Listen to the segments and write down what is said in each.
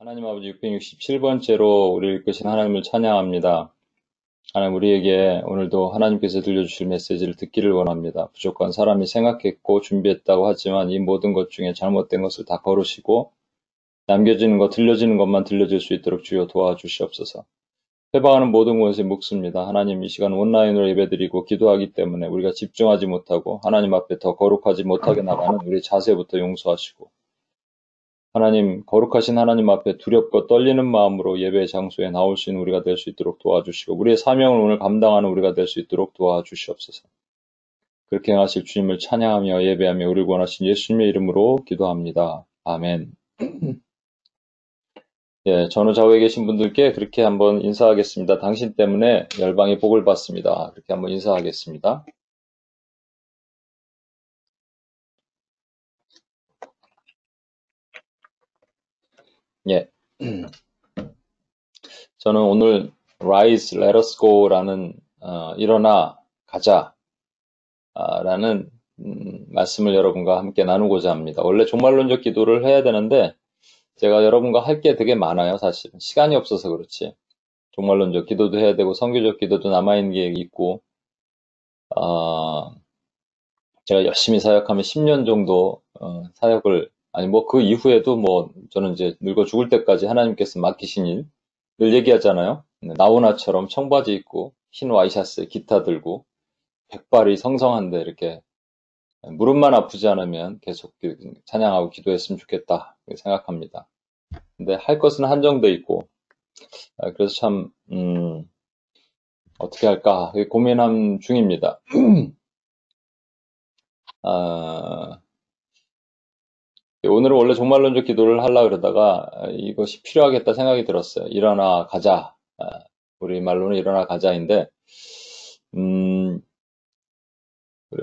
하나님 아버지 667번째로 우리를 이끄신 하나님을 찬양합니다. 하나님 우리에게 오늘도 하나님께서 들려주실 메시지를 듣기를 원합니다. 부족한 사람이 생각했고 준비했다고 하지만 이 모든 것 중에 잘못된 것을 다 거르시고 남겨지는 것, 들려지는 것만 들려질 수 있도록 주여 도와주시옵소서. 회방하는 모든 것이 묵습니다. 하나님 이 시간 온라인으로 예배드리고 기도하기 때문에 우리가 집중하지 못하고 하나님 앞에 더 거룩하지 못하게 나가는 우리 자세부터 용서하시고 하나님, 거룩하신 하나님 앞에 두렵고 떨리는 마음으로 예배 장소에 나올 수 있는 우리가 될 수 있도록 도와주시고 우리의 사명을 오늘 감당하는 우리가 될 수 있도록 도와주시옵소서. 그렇게 행하실 주님을 찬양하며 예배하며 우리를 원하신 예수님의 이름으로 기도합니다. 아멘. 예, 전후좌우에 계신 분들께 그렇게 한번 인사하겠습니다. 당신 때문에 열방이 복을 받습니다. 그렇게 한번 인사하겠습니다. 예. 저는 오늘 Rise, Let Us Go라는 일어나 가자 라는 말씀을 여러분과 함께 나누고자 합니다. 원래 종말론적 기도를 해야 되는데 제가 여러분과 할 게 되게 많아요. 사실은 시간이 없어서 그렇지. 종말론적 기도도 해야 되고 선교적 기도도 남아있는 게 있고 제가 열심히 사역하면 10년 정도 사역을 아니 뭐 그 이후에도 뭐 저는 이제 늙어 죽을 때까지 하나님께서 맡기신 일 늘 얘기하잖아요. 나오나처럼 청바지 입고 흰 와이셔츠에 기타 들고 백발이 성성한데 이렇게 무릎만 아프지 않으면 계속 찬양하고 기도했으면 좋겠다 생각합니다. 근데 할 것은 한정돼 있고 그래서 참 어떻게 할까 고민함 중입니다. 오늘은 원래 종말론적 기도를 하려고 그러다가 이것이 필요하겠다 생각이 들었어요. 일어나 가자. 우리 말로는 일어나 가자인데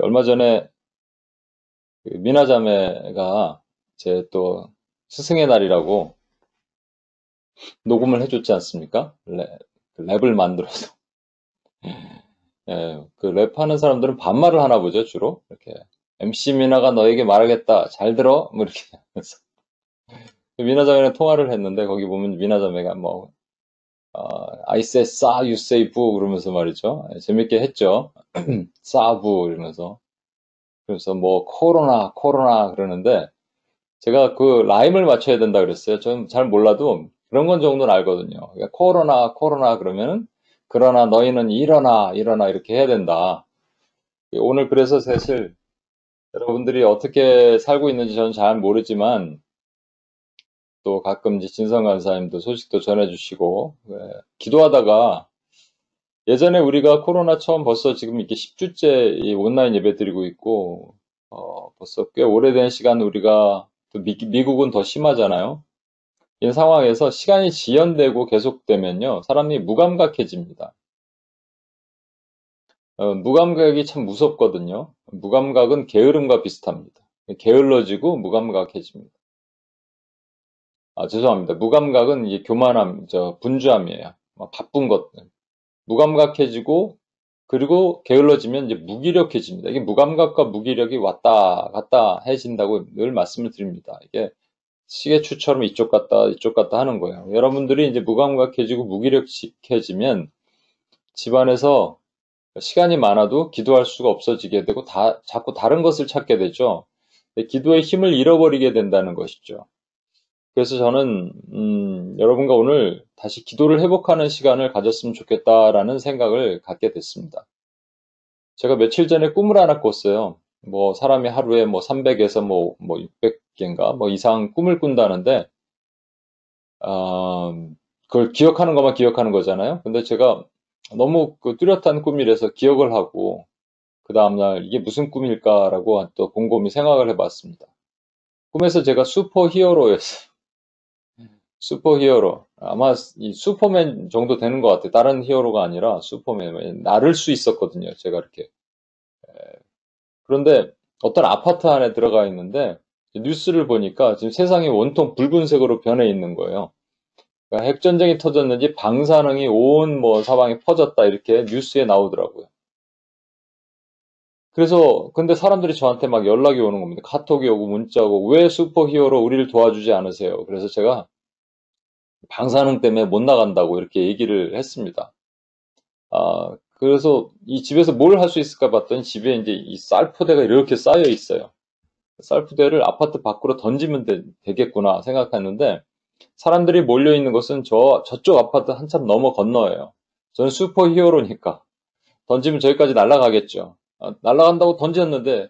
얼마 전에 미나 자매가 제 또 스승의 날이라고 녹음을 해줬지 않습니까? 랩을 만들어서. 예, 그 랩하는 사람들은 반말을 하나 보죠, 주로. 이렇게. MC 미나가 너에게 말하겠다. 잘 들어? 뭐 이렇게 하면서. 미나 자매랑 통화를 했는데, 거기 보면 미나 자매가 뭐, I say 싸, you say 부, 그러면서 말이죠. 예, 재밌게 했죠. 싸부, 이러면서. 그래서 뭐, 코로나, 그러는데, 제가 그 라임을 맞춰야 된다 그랬어요. 전 잘 몰라도 그런 건 정도는 알거든요. 그러니까 코로나 그러면은 그러나 너희는 일어나 이렇게 해야 된다. 오늘 그래서 사실 여러분들이 어떻게 살고 있는지 저는 잘 모르지만 또 가끔 이제 진성 간사님도 소식도 전해주시고 기도하다가 예전에 우리가 코로나 처음 벌써 지금 이렇게 10주째 이 온라인 예배 드리고 있고 벌써 꽤 오래된 시간 우리가 또 미국은 더 심하잖아요. 이 상황에서 시간이 지연되고 계속되면요, 사람이 무감각해집니다. 무감각이 참 무섭거든요. 무감각은 게으름과 비슷합니다. 게을러지고 무감각해집니다. 죄송합니다. 무감각은 이게 교만함, 분주함이에요. 바쁜 것들. 무감각해지고, 그리고 게을러지면 이제 무기력해집니다. 이게 무감각과 무기력이 왔다 갔다 해진다고 늘 말씀을 드립니다. 이게 시계추처럼 이쪽 갔다 하는 거예요. 여러분들이 이제 무감각해지고 무기력해지면 집안에서 시간이 많아도 기도할 수가 없어지게 되고 자꾸 다른 것을 찾게 되죠. 기도의 힘을 잃어버리게 된다는 것이죠. 그래서 저는 여러분과 오늘 다시 기도를 회복하는 시간을 가졌으면 좋겠다라는 생각을 갖게 됐습니다. 제가 며칠 전에 꿈을 하나 꿨어요. 뭐 사람이 하루에 뭐 300에서 뭐 600개인가 뭐 이상 꿈을 꾼다는데 그걸 기억하는 것만 기억하는 거잖아요. 근데 제가 너무 그 뚜렷한 꿈이라서 기억을 하고 그 다음날 이게 무슨 꿈일까라고 또 곰곰이 생각을 해봤습니다. 꿈에서 제가 슈퍼히어로였어요. 슈퍼히어로. 아마 이 슈퍼맨 정도 되는 것 같아요. 다른 히어로가 아니라 슈퍼맨. 나를 수 있었거든요. 제가 이렇게. 그런데 어떤 아파트 안에 들어가 있는데 뉴스를 보니까 지금 세상이 온통 붉은색으로 변해 있는 거예요. 그러니까 핵전쟁이 터졌는지 방사능이 온 뭐 사방에 퍼졌다 이렇게 뉴스에 나오더라고요. 그래서 근데 사람들이 저한테 막 연락이 오는 겁니다. 카톡이 오고 문자 오고 왜 슈퍼히어로 우리를 도와주지 않으세요? 그래서 제가 방사능 때문에 못 나간다고 이렇게 얘기를 했습니다. 그래서 이 집에서 뭘 할 수 있을까 봤더니 집에 이제 이 쌀포대가 이렇게 쌓여 있어요. 쌀포대를 아파트 밖으로 던지면 되겠구나 생각했는데 사람들이 몰려 있는 것은 저쪽 아파트 한참 넘어 건너예요. 저는 슈퍼 히어로니까 던지면 저기까지 날아가겠죠. 날아간다고 던졌는데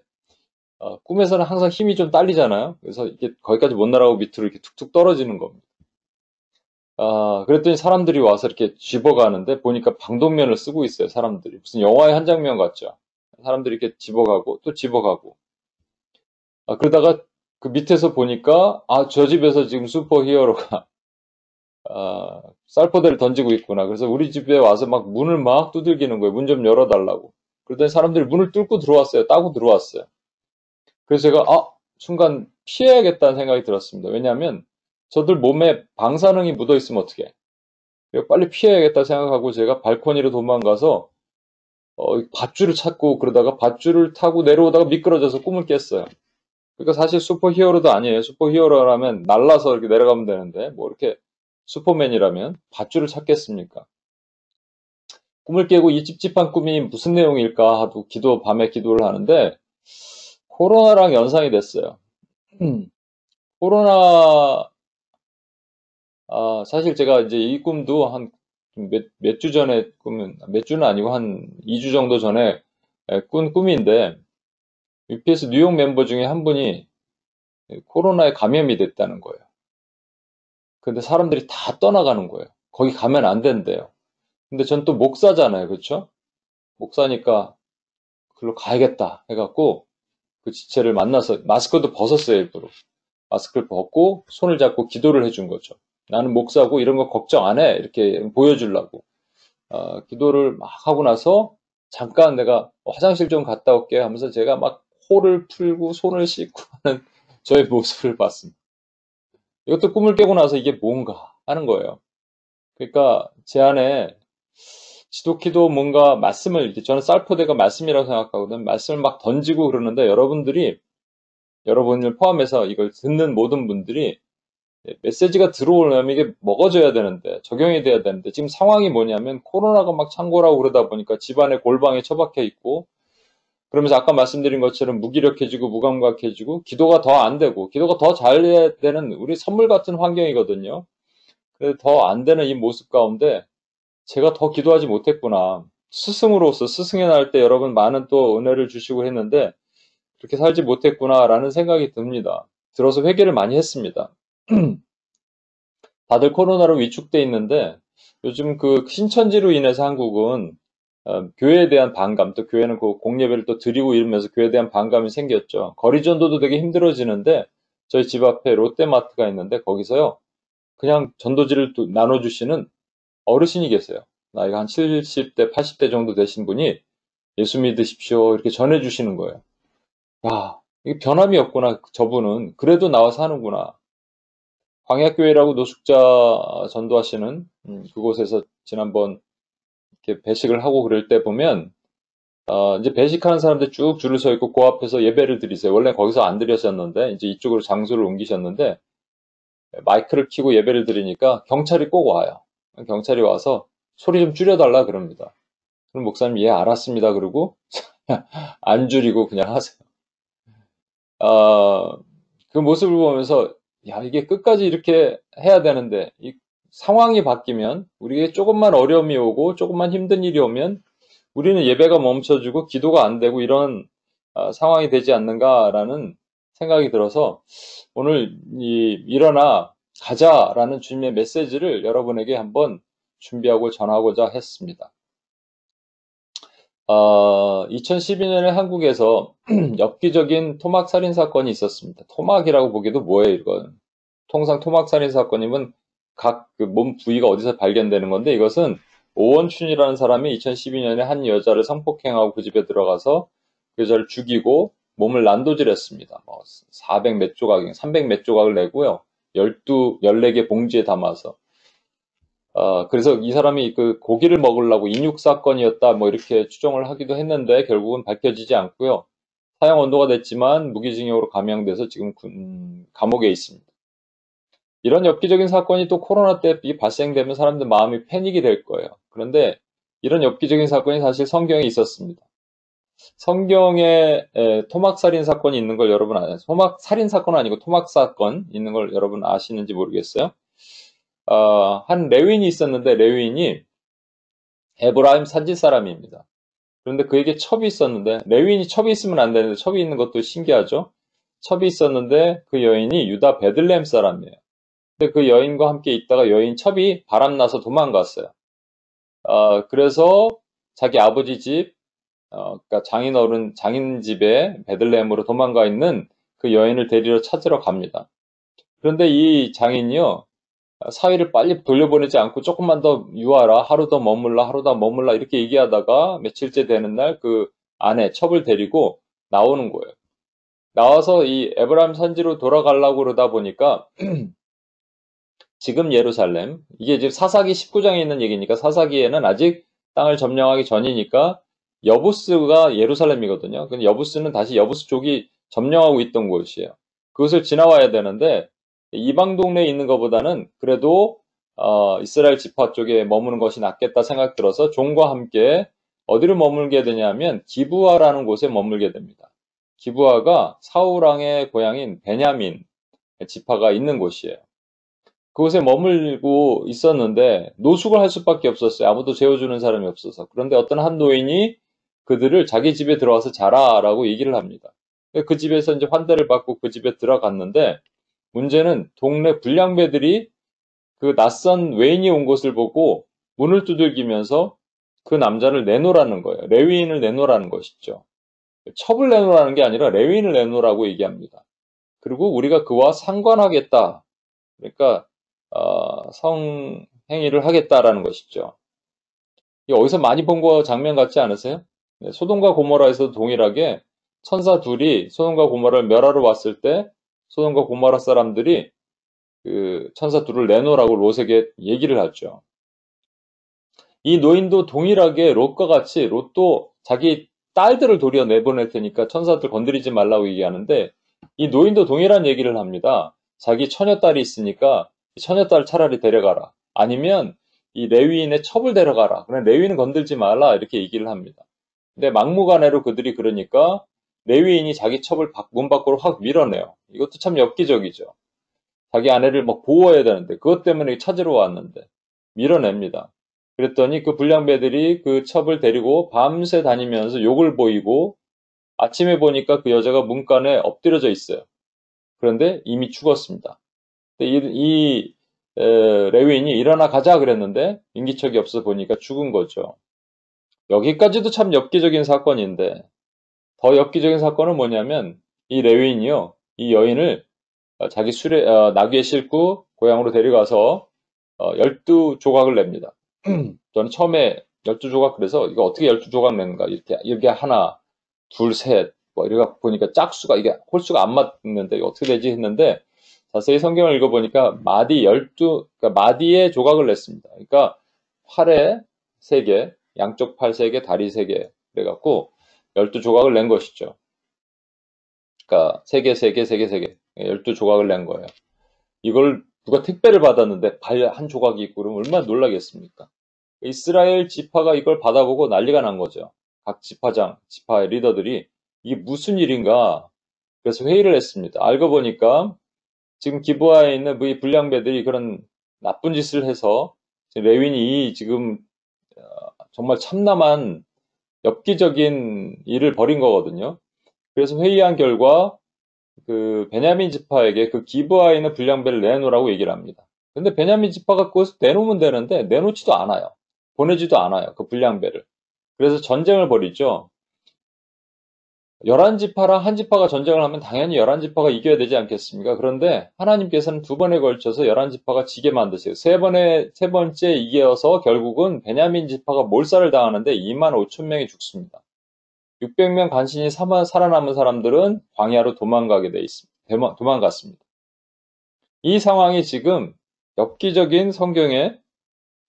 꿈에서는 항상 힘이 좀 딸리잖아요. 그래서 이게 거기까지 못 날아가고 밑으로 이렇게 툭툭 떨어지는 겁니다. 그랬더니 사람들이 와서 이렇게 집어가는데 보니까 방독면을 쓰고 있어요, 사람들이. 무슨 영화의 한 장면 같죠. 사람들이 이렇게 집어가고 또 집어가고. 그러다가 그 밑에서 보니까 저 집에서 지금 슈퍼 히어로가 쌀포대를 던지고 있구나. 그래서 우리 집에 와서 막 문을 막 두들기는 거예요. 문 좀 열어달라고. 그러더니 사람들이 문을 뚫고 들어왔어요. 따고 들어왔어요. 그래서 제가 순간 피해야겠다는 생각이 들었습니다. 왜냐하면 저들 몸에 방사능이 묻어 있으면 어떡해. 빨리 피해야겠다 생각하고 제가 발코니로 도망가서 밧줄을 찾고 그러다가 밧줄을 타고 내려오다가 미끄러져서 꿈을 깼어요. 그러니까 사실 슈퍼 히어로도 아니에요. 슈퍼 히어로라면 날라서 이렇게 내려가면 되는데 뭐 이렇게 슈퍼맨이라면 밧줄을 찾겠습니까? 꿈을 깨고 이 찝찝한 꿈이 무슨 내용일까 하고 밤에 기도를 하는데 코로나랑 연상이 됐어요. 코로나 사실 제가 이제 이 꿈도 한 몇 주 전에 몇 주는 아니고 한 2주 정도 전에 꾼 꿈인데 UPS 뉴욕 멤버 중에 한 분이 코로나에 감염이 됐다는 거예요. 근데 사람들이 다 떠나가는 거예요. 거기 가면 안 된대요. 근데 전 또 목사잖아요. 그렇죠? 목사니까 글로 가야겠다 해갖고 그 지체를 만나서 마스크도 벗었어요. 일부러. 마스크를 벗고 손을 잡고 기도를 해준 거죠. 나는 목사고 이런 거 걱정 안 해. 이렇게 보여주려고. 기도를 막 하고 나서 잠깐 내가 화장실 좀 갔다 올게 하면서 제가 막 코를 풀고 손을 씻고 하는 저의 모습을 봤습니다. 이것도 꿈을 깨고 나서 이게 뭔가 하는 거예요. 그러니까 제 안에 지독히도 뭔가 말씀을 이렇게 저는 쌀포대가 말씀이라고 생각하거든요. 말씀을 막 던지고 그러는데 여러분을 포함해서 이걸 듣는 모든 분들이 메시지가 들어오려면 이게 먹어져야 되는데 적용이 돼야 되는데 지금 상황이 뭐냐면 코로나가 막 창궐하고 그러다 보니까 집안에 골방에 처박혀 있고 그러면서 아까 말씀드린 것처럼 무기력해지고 무감각해지고 기도가 더 안 되고 기도가 더 잘 돼야 되는 우리 선물 같은 환경이거든요. 그래서 더 안 되는 이 모습 가운데 제가 더 기도하지 못했구나. 스승으로서 스승의 날 때 여러분 많은 또 은혜를 주시고 했는데 그렇게 살지 못했구나라는 생각이 듭니다. 들어서 회개를 많이 했습니다. 다들 코로나로 위축돼 있는데 요즘 그 신천지로 인해서 한국은 교회에 대한 반감, 또 교회는 그 공예배를 또 드리고 이러면서 교회에 대한 반감이 생겼죠. 거리 전도도 되게 힘들어지는데 저희 집 앞에 롯데마트가 있는데 거기서요 그냥 전도지를 나눠주시는 어르신이 계세요. 나이가 한 70대, 80대 정도 되신 분이 예수 믿으십시오 이렇게 전해주시는 거예요. 야, 이게 변함이 없구나. 저분은 그래도 나와서 하는구나. 광야교회라고 노숙자 전도하시는 그곳에서 지난번 이렇게 배식을 하고 그럴 때 보면 이제 배식하는 사람들 쭉 줄을 서 있고 그 앞에서 예배를 드리세요. 원래 거기서 안 드렸었는데 이제 이쪽으로 장소를 옮기셨는데 마이크를 켜고 예배를 드리니까 경찰이 꼭 와요. 경찰이 와서 소리 좀 줄여달라 그럽니다. 그럼 목사님 예 알았습니다. 그러고 안 줄이고 그냥 하세요. 그 모습을 보면서 야 이게 끝까지 이렇게 해야 되는데 이 상황이 바뀌면 우리에게 조금만 어려움이 오고 조금만 힘든 일이 오면 우리는 예배가 멈춰지고 기도가 안 되고 이런 상황이 되지 않는가라는 생각이 들어서 오늘 일어나 가자라는 주님의 메시지를 여러분에게 한번 준비하고 전하고자 했습니다. 2012년에 한국에서 엽기적인 토막 살인 사건이 있었습니다. 토막이라고 보기도 뭐예요, 이건. 통상 토막 살인 사건이면 각 몸 부위가 어디서 발견되는 건데 이것은 오원춘이라는 사람이 2012년에 한 여자를 성폭행하고 그 집에 들어가서 그 여자를 죽이고 몸을 난도질했습니다. 400 몇 조각, 300 몇 조각을 내고요. 14개 봉지에 담아서 그래서 이 사람이 그 고기를 먹으려고 인육 사건이었다, 뭐 이렇게 추정을 하기도 했는데 결국은 밝혀지지 않고요. 사형 언도가 됐지만 무기징역으로 감형돼서 지금 감옥에 있습니다. 이런 엽기적인 사건이 또 코로나 때 발생되면 사람들 마음이 패닉이 될 거예요. 그런데 이런 엽기적인 사건이 사실 성경에 있었습니다. 성경에 토막살인 사건이 있는 걸 여러분 아세요? 토막살인 사건은 아니고 토막사건 있는 걸 여러분 아시는지 모르겠어요. 한 레위인이 있었는데 레위인이 에브라임 산지 사람입니다. 그런데 그에게 첩이 있었는데 레위인이 첩이 있으면 안 되는데 첩이 있는 것도 신기하죠. 첩이 있었는데 그 여인이 유다 베들레헴 사람이에요. 근데 그 여인과 함께 있다가 여인 첩이 바람나서 도망갔어요. 그래서 자기 아버지 집, 그러니까 장인 집에 베들레헴으로 도망가 있는 그 여인을 데리러 찾으러 갑니다. 그런데 이 장인이요, 사위를 빨리 돌려보내지 않고 조금만 더 유하라, 하루 더 머물라 이렇게 얘기하다가 며칠째 되는 날 그 아내 첩을 데리고 나오는 거예요. 나와서 이 에브라임 산지로 돌아가려고 그러다 보니까 지금 예루살렘, 이게 지금 사사기 19장에 있는 얘기니까 사사기에는 아직 땅을 점령하기 전이니까 여부스가 예루살렘이거든요. 근데 여부스는 다시 여부스 쪽이 점령하고 있던 곳이에요. 그것을 지나와야 되는데 이방 동네에 있는 것보다는 그래도 이스라엘 지파 쪽에 머무는 것이 낫겠다 생각 들어서 종과 함께 어디를 머물게 되냐면 기브아라는 곳에 머물게 됩니다. 기브아가 사울 왕의 고향인 베냐민 지파가 있는 곳이에요. 그곳에 머물고 있었는데 노숙을 할 수밖에 없었어요. 아무도 재워주는 사람이 없어서. 그런데 어떤 한 노인이 그들을 자기 집에 들어와서 자라라고 얘기를 합니다. 그 집에서 이제 환대를 받고 그 집에 들어갔는데 문제는 동네 불량배들이 그 낯선 외인이 온 것을 보고 문을 두들기면서 그 남자를 내놓으라는 거예요. 레위인을 내놓으라는 것이죠. 첩을 내놓으라는 게 아니라 레위인을 내놓으라고 얘기합니다. 그리고 우리가 그와 상관하겠다. 그러니까 성행위를 하겠다라는 것이죠. 이 어디서 많이 본 거 장면 같지 않으세요? 네, 소돔과 고모라에서도 동일하게 천사 둘이 소돔과 고모라를 멸하러 왔을 때 소돔과 고모라 사람들이 그 천사 둘을 내놓으라고 롯에게 얘기를 하죠. 이 노인도 동일하게 롯과 같이 롯도 자기 딸들을 도리어 내보낼 테니까 천사들 건드리지 말라고 얘기하는데 이 노인도 동일한 얘기를 합니다. 자기 처녀딸이 있으니까 처녀딸 차라리 데려가라. 아니면 이 레위인의 첩을 데려가라. 그냥 레위인은 건들지 말라 이렇게 얘기를 합니다. 근데 막무가내로 그들이 그러니까 레위인이 자기 첩을 문 밖으로 확 밀어내요. 이것도 참 엽기적이죠. 자기 아내를 막 보호해야 되는데 그것 때문에 찾으러 왔는데 밀어냅니다. 그랬더니 그 불량배들이 그 첩을 데리고 밤새 다니면서 욕을 보이고 아침에 보니까 그 여자가 문간에 엎드려져 있어요. 그런데 이미 죽었습니다. 이 레위인이 일어나 가자 그랬는데 인기척이 없어 보니까 죽은 거죠. 여기까지도 참 엽기적인 사건인데 더 엽기적인 사건은 뭐냐면 이 레위인이요. 이 여인을 자기 나귀에 싣고 고향으로 데려가서 12조각을 냅니다. 저는 처음에 12조각 그래서 이거 어떻게 12조각 내는가 이렇게 하나 둘 셋 뭐 이래가 보니까 짝수가 이게 홀수가 안 맞는데 이거 어떻게 되지 했는데 자세히 성경을 읽어보니까 그러니까 마디에 조각을 냈습니다. 그러니까 팔에 3개, 양쪽 팔 3개, 다리 3개 그래갖고 12조각을 낸 것이죠. 그러니까 3개, 3개, 3개, 3개 12조각을 낸 거예요. 이걸 누가 택배를 받았는데 발 한 조각이 있고 그러면 얼마나 놀라겠습니까? 이스라엘 지파가 이걸 받아보고 난리가 난 거죠. 각 지파의 리더들이 이게 무슨 일인가? 그래서 회의를 했습니다. 알고 보니까 지금 기브아에 있는 이 불량배들이 그런 나쁜 짓을 해서 레윈이 지금 정말 참남한 엽기적인 일을 벌인 거거든요. 그래서 회의한 결과 그 베냐민 지파에게 그 기브아에 있는 불량배를 내놓으라고 얘기를 합니다. 근데 베냐민 지파가 그것을 내놓으면 되는데 내놓지도 않아요. 보내지도 않아요. 그 불량배를. 그래서 전쟁을 벌이죠. 11지파랑 한 지파가 전쟁을 하면 당연히 11지파가 이겨야 되지 않겠습니까? 그런데 하나님께서는 2번에 걸쳐서 11지파가 지게 만드세요. 세 번째 이겨서 결국은 베냐민 지파가 몰살을 당하는데 2만 5천 명이 죽습니다. 600명 간신히 살아남은 사람들은 광야로 도망갔습니다. 이 상황이 지금 엽기적인 성경의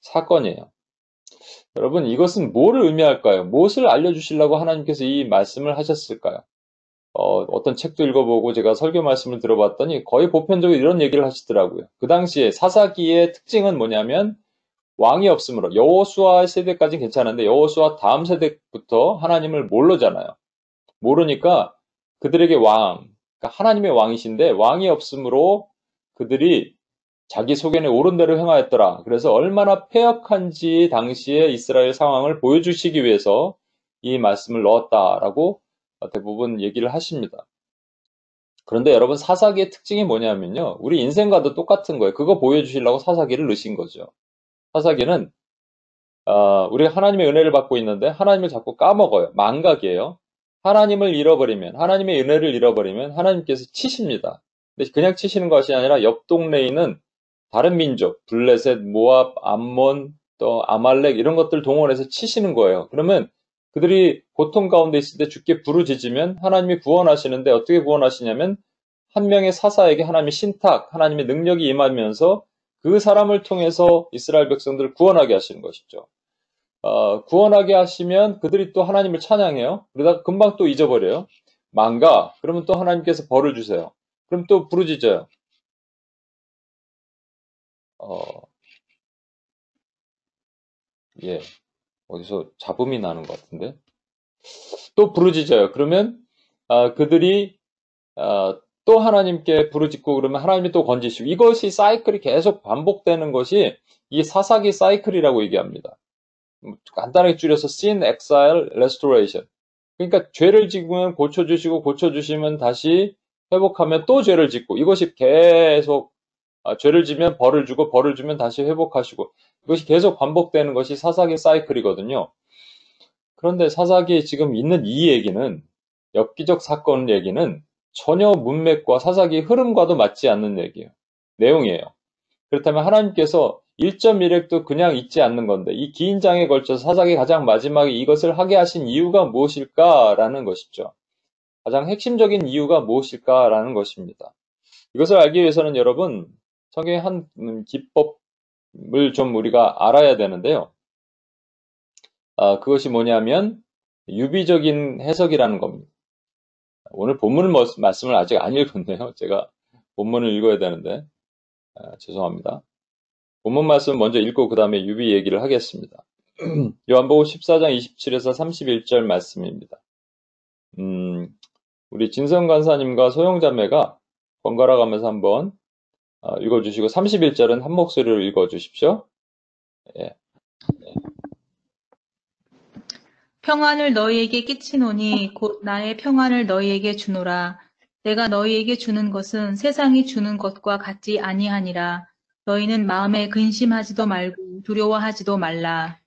사건이에요. 여러분, 이것은 뭐를 의미할까요? 무엇을 알려주시려고 하나님께서 이 말씀을 하셨을까요? 어떤 책도 읽어보고 제가 설교 말씀을 들어봤더니 거의 보편적으로 이런 얘기를 하시더라고요. 그 당시에 사사기의 특징은 뭐냐면 왕이 없으므로 여호수아 세대까지는 괜찮은데 여호수아 다음 세대부터 하나님을 모르잖아요. 모르니까 그들에게 그러니까 하나님의 왕이신데 왕이 없으므로 그들이 자기 소견에 옳은 대로 행하였더라. 그래서 얼마나 패역한지 당시의 이스라엘 상황을 보여주시기 위해서 이 말씀을 넣었다라고 대부분 얘기를 하십니다. 그런데 여러분 사사기의 특징이 뭐냐면요. 우리 인생과도 똑같은 거예요. 그거 보여주시려고 사사기를 넣으신 거죠. 사사기는 우리가 하나님의 은혜를 받고 있는데 하나님을 자꾸 까먹어요. 망각이에요. 하나님을 잃어버리면 하나님의 은혜를 잃어버리면 하나님께서 치십니다. 근데 그냥 치시는 것이 아니라 옆 동네에 있는 다른 민족, 블레셋, 모압, 암몬, 또 아말렉 이런 것들 동원해서 치시는 거예요. 그러면 그들이 고통 가운데 있을 때 주께 부르짖으면 하나님이 구원하시는데 어떻게 구원하시냐면 한 명의 사사에게 하나님의 신탁, 하나님의 능력이 임하면서 그 사람을 통해서 이스라엘 백성들을 구원하게 하시는 것이죠. 구원하게 하시면 그들이 또 하나님을 찬양해요. 그러다가 금방 또 잊어버려요. 망가. 그러면 또 하나님께서 벌을 주세요. 그럼 또 부르짖어요. 예. 어디서 잡음이 나는 것 같은데. 또 부르짖어요. 그러면 그들이 또 하나님께 부르짖고 그러면 하나님이 또 건지시고 이것이 사이클이 계속 반복되는 것이 이 사사기 사이클이라고 얘기합니다. 간단하게 줄여서 Sin, Exile, Restoration. 그러니까 죄를 짓으면 고쳐주시고 고쳐주시면 다시 회복하면 또 죄를 짓고 이것이 계속 죄를 지면 벌을 주고 벌을 주면 다시 회복하시고 이것이 계속 반복되는 것이 사사기 사이클이거든요. 그런데 사사기에 지금 있는 이 얘기는 엽기적 사건 얘기는 전혀 문맥과 사사기 흐름과도 맞지 않는 얘기예요. 내용이에요. 그렇다면 하나님께서 1.1획도 그냥 잊지 않는 건데 이 긴 장에 걸쳐서 사사기 가장 마지막에 이것을 하게 하신 이유가 무엇일까라는 것이죠. 가장 핵심적인 이유가 무엇일까라는 것입니다. 이것을 알기 위해서는 여러분 성경의 한 기법을 좀 우리가 알아야 되는데요. 그것이 뭐냐면 유비적인 해석이라는 겁니다. 오늘 본문 말씀을 아직 안 읽었네요. 제가 본문을 읽어야 되는데 죄송합니다. 본문 말씀 먼저 읽고 그 다음에 유비 얘기를 하겠습니다. 요한복음 14장 27에서 31절 말씀입니다. 우리 진성 간사님과 소영자매가 번갈아 가면서 한번 읽어주시고 31절은 한 목소리로 읽어주십시오. 예. 평안을 너희에게 끼치노니 곧 나의 평안을 너희에게 주노라. 내가 너희에게 주는 것은 세상이 주는 것과 같지 아니하니라. 너희는 마음에 근심하지도 말고 두려워하지도 말라.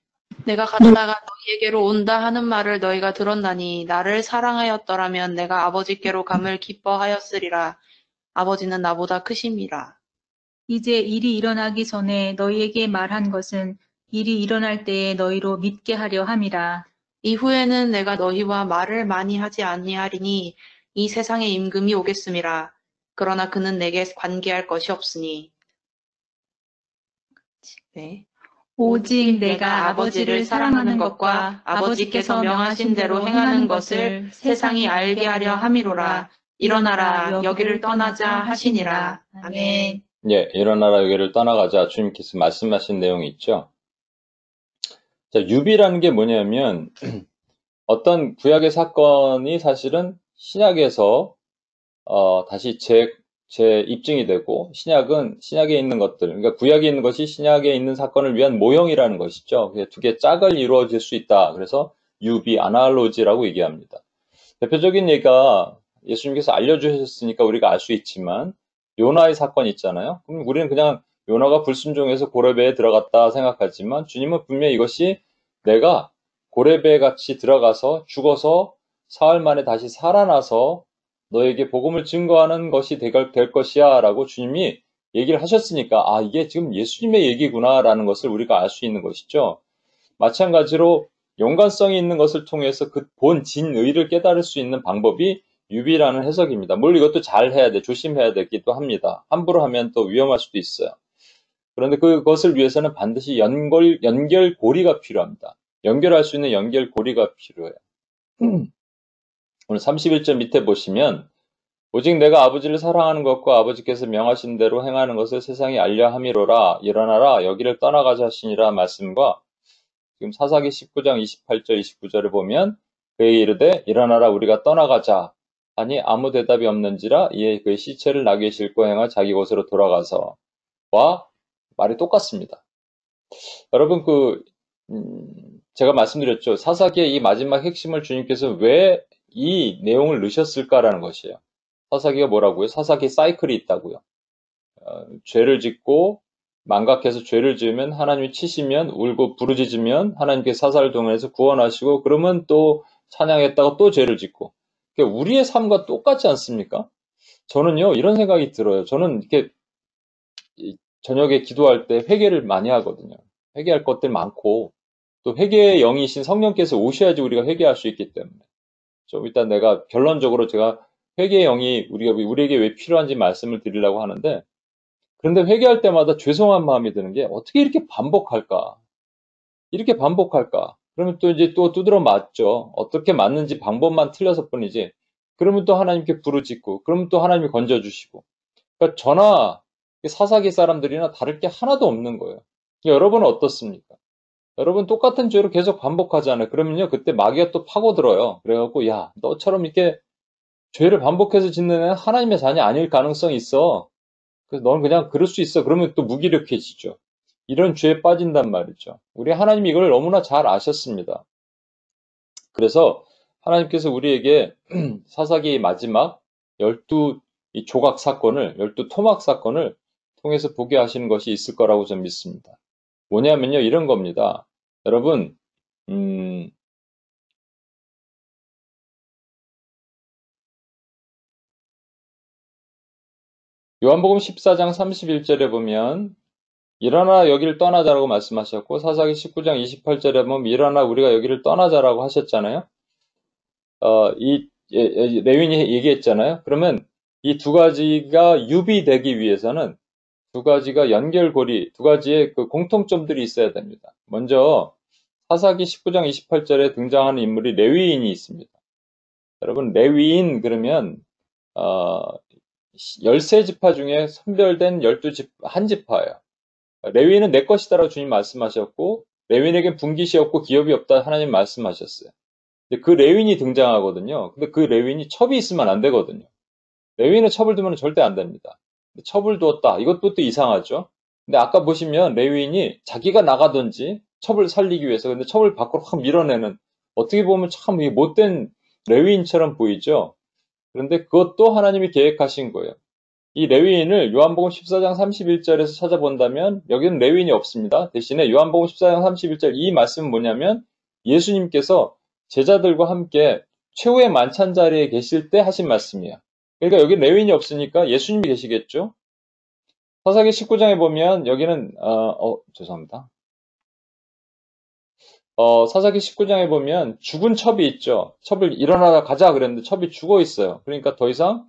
내가 갔다가 너희에게로 온다 하는 말을 너희가 들었나니 나를 사랑하였더라면 내가 아버지께로 감을 기뻐하였으리라. 아버지는 나보다 크심이라. 이제 일이 일어나기 전에 너희에게 말한 것은 일이 일어날 때에 너희로 믿게 하려 함이라. 이후에는 내가 너희와 말을 많이 하지 아니하리니 이 세상에 임금이 오겠음이라. 그러나 그는 내게 관계할 것이 없으니. 네. 오직 내가 아버지를 사랑하는 것과 아버지께서 명하신 대로 행하는 것을 세상이 알게 하려 함이로라. 일어나라, 여기를 떠나자 하시니라. 아멘. 예, 일어나라 여기를 떠나가자 주님께서 말씀하신 내용이 있죠. 자, 유비라는 게 뭐냐면 어떤 구약의 사건이 사실은 신약에서 다시 재입증이 되고 신약에 있는 것들, 그러니까 구약에 있는 것이 신약에 있는 사건을 위한 모형이라는 것이죠. 두 개 짝을 이루어질 수 있다. 그래서 유비, 아날로지라고 얘기합니다. 대표적인 예가 예수님께서 알려주셨으니까 우리가 알 수 있지만 요나의 사건 있잖아요. 그럼 우리는 그냥 요나가 불순종해서 고레배에 들어갔다 생각하지만 주님은 분명히 이것이 내가 고레배 같이 들어가서 죽어서 사흘 만에 다시 살아나서 너에게 복음을 증거하는 것이 될 것이야 라고 주님이 얘기를 하셨으니까 이게 지금 예수님의 얘기구나 라는 것을 우리가 알 수 있는 것이죠. 마찬가지로 연관성이 있는 것을 통해서 그 본 진의를 깨달을 수 있는 방법이 유비라는 해석입니다. 물론 이것도 잘 해야 돼, 조심해야 되기도 합니다. 함부로 하면 또 위험할 수도 있어요. 그런데 그것을 위해서는 반드시 연결고리가 필요합니다. 연결할 수 있는 연결고리가 필요해요. 오늘 31절 밑에 보시면 오직 내가 아버지를 사랑하는 것과 아버지께서 명하신 대로 행하는 것을 세상에 알려 함이로라. 일어나라 여기를 떠나가자 하시니라 말씀과 지금 사사기 19장 28절 29절을 보면 그에게 이르되 일어나라 우리가 떠나가자 하니 아무 대답이 없는지라 이에 그의 시체를 나귀에 싣고 행하 자기 곳으로 돌아가서 와 말이 똑같습니다. 여러분 제가 말씀드렸죠. 사사기의 이 마지막 핵심을 주님께서 왜 이 내용을 넣으셨을까라는 것이에요. 사사기가 뭐라고요? 사사기 사이클이 있다고요. 죄를 짓고 망각해서 죄를 지으면 하나님이 치시면 울고 부르짖으면 하나님께서 사사를 동원해서 구원하시고 그러면 또 찬양했다가 또 죄를 짓고 그러니까 우리의 삶과 똑같지 않습니까? 저는요 이런 생각이 들어요. 저는 이렇게 저녁에 기도할 때 회개를 많이 하거든요. 회개할 것들 많고 또 회개의 영이신 성령께서 오셔야지 우리가 회개할 수 있기 때문에 좀 일단 내가 결론적으로 제가 회개의 영이 우리에게 왜 필요한지 말씀을 드리려고 하는데 그런데 회개할 때마다 죄송한 마음이 드는 게 어떻게 이렇게 반복할까? 이렇게 반복할까? 그러면 또 이제 또 두드러 맞죠. 어떻게 맞는지 방법만 틀려서 뿐이지. 그러면 또 하나님께 부르짖고, 그러면 또 하나님이 건져주시고. 그러니까 저나 사사기 사람들이나 다를 게 하나도 없는 거예요. 여러분은 어떻습니까? 여러분 똑같은 죄로 계속 반복하잖아요. 그러면요, 그때 마귀가 또 파고들어요. 그래갖고, 야, 너처럼 이렇게 죄를 반복해서 짓는 애는 하나님의 자녀 아닐 가능성이 있어. 그래서 넌 그냥 그럴 수 있어. 그러면 또 무기력해지죠. 이런 죄에 빠진단 말이죠. 우리 하나님이 이걸 너무나 잘 아셨습니다. 그래서 하나님께서 우리에게 사사기의 마지막 12 이 조각 사건을, 12 토막 사건을 통해서 보게 하시는 것이 있을 거라고 저는 믿습니다. 뭐냐면요, 이런 겁니다. 여러분, 요한복음 14장 31절에 보면 일어나 여기를 떠나자라고 말씀하셨고 사사기 19장 28절에 보면 일어나 우리가 여기를 떠나자라고 하셨잖아요. 레윈이 얘기했잖아요. 그러면 이 두 가지가 유비되기 위해서는 두 가지가 연결고리, 두 가지의 그 공통점들이 있어야 됩니다. 먼저 사사기 19장 28절에 등장하는 인물이 레위인이 있습니다. 여러분 레위인 그러면 13지파 중에 선별된 12한 지파예요. 레위인은 내 것이다라고 주님 말씀하셨고 레위인에겐 분깃이 없고 기업이 없다 하나님 말씀하셨어요. 근데 그 레위인이 등장하거든요. 근데 그 레위인이 첩이 있으면 안 되거든요. 레위인은 첩을 두면 절대 안 됩니다. 첩을 두었다. 이것도 또 이상하죠. 근데 아까 보시면 레위인이 자기가 나가든지 첩을 살리기 위해서 근데 첩을 밖으로 확 밀어내는 어떻게 보면 참 못된 레위인처럼 보이죠. 그런데 그것도 하나님이 계획하신 거예요. 이 레위인을 요한복음 14장 31절에서 찾아본다면 여기는 레위인이 없습니다. 대신에 요한복음 14장 31절 이 말씀은 뭐냐면 예수님께서 제자들과 함께 최후의 만찬 자리에 계실 때 하신 말씀이에요. 그러니까 여기 레위인이 없으니까 예수님이 계시겠죠. 사사기 19장에 보면 여기는 죄송합니다. 사사기 19장에 보면 죽은 첩이 있죠. 첩을 일어나다 가자 그랬는데 첩이 죽어 있어요. 그러니까 더 이상